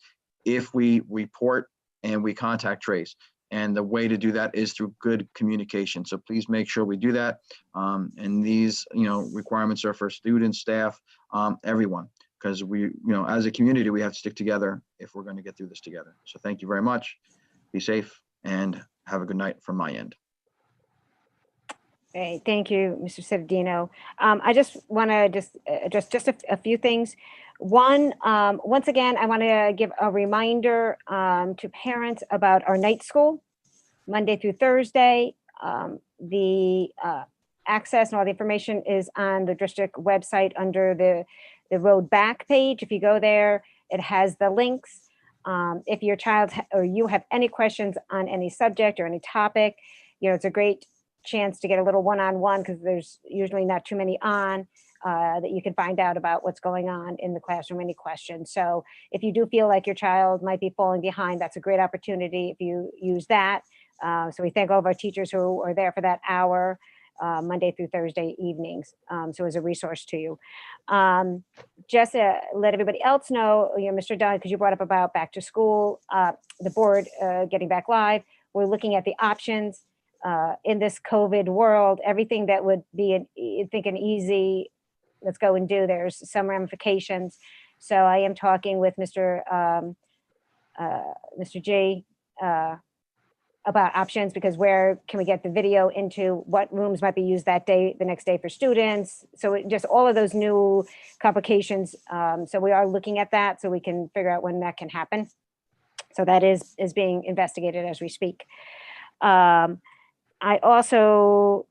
if we report and we contact trace. And the way to do that is through good communication. So please make sure we do that. And these, requirements are for students, staff, everyone, because we, as a community, we have to stick together if we're going to get through this together. So thank you very much. Be safe and have a good night from my end. Hey, thank you, Mr. Cittadino. I just want to address a few things. One, once again, I want to give a reminder to parents about our night school, Monday through Thursday. The access and all the information is on the district website under the road back page. If you go there, it has the links. If your child or you have any questions on any subject or any topic, it's a great chance to get a little one-on-one, because there's usually not too many on that you can find out about what's going on in the classroom, any questions. So if you do feel like your child might be falling behind, that's a great opportunity if you use that. So we thank all of our teachers who are there for that hour, Monday through Thursday evenings. So as a resource to you. Just let everybody else know, Mr. Dunn, because you brought up about back to school, the board getting back live. We're looking at the options in this COVID world. Everything that would be an easy, let's go and do, there's some ramifications. So I am talking with Mr. J about options, because where can we get the video into, what rooms might be used that day, the next day for students. So just all of those new complications. So we are looking at that so we can figure out when that can happen. So that is being investigated as we speak. I also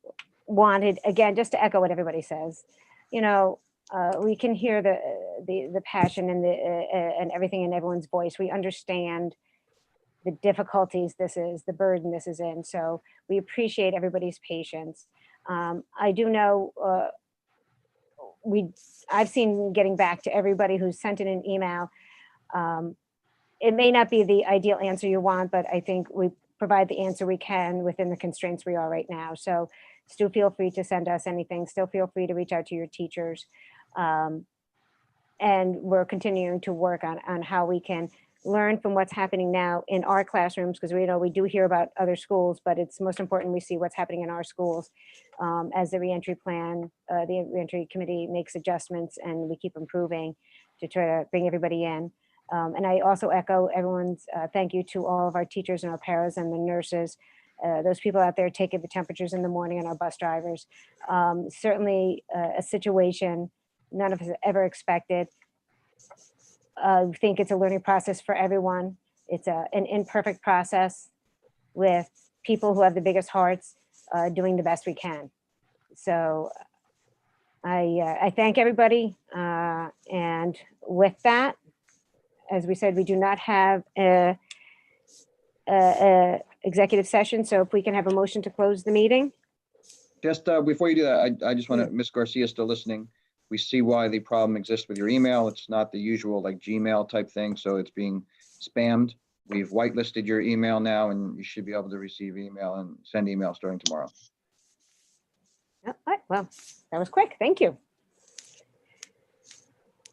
wanted, again, just to echo what everybody says, we can hear the passion and everything in everyone's voice. We understand the difficulties this is, the burden this is in. So we appreciate everybody's patience. I do know I've seen, getting back to everybody who's sent in an email, it may not be the ideal answer you want, but I think we provide the answer we can within the constraints we are right now. So still feel free to send us anything. Still feel free to reach out to your teachers. And we're continuing to work on how we can learn from what's happening now in our classrooms, because we do hear about other schools, but it's most important we see what's happening in our schools as the reentry plan, the reentry committee makes adjustments, and we keep improving to try to bring everybody in. And I also echo everyone's thank you to all of our teachers and our paras and the nurses, those people out there taking the temperatures in the morning, and our bus drivers. Certainly a situation none of us ever expected. I think it's a learning process for everyone. It's an imperfect process with people who have the biggest hearts doing the best we can. So I thank everybody. And with that, as we said, we do not have a executive session. So if we can have a motion to close the meeting. Just before you do that, I just want to, Ms. Garcia still listening. We see why the problem exists with your email. It's not the usual like Gmail type thing. So it's being spammed. We've whitelisted your email now, and you should be able to receive email and send email starting tomorrow. All right, well, that was quick. Thank you.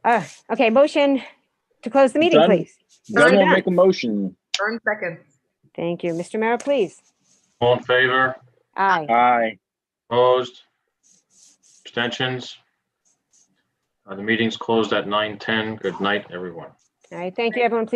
Okay, motion to close the meeting, Done. please. Done will make a motion. Burn second. Thank you. Mr. Merrill, please. All in favor? Aye. Aye. Opposed? Abstentions? The meeting's closed at 9:10. Good night, everyone. All right, thank you, everyone. Please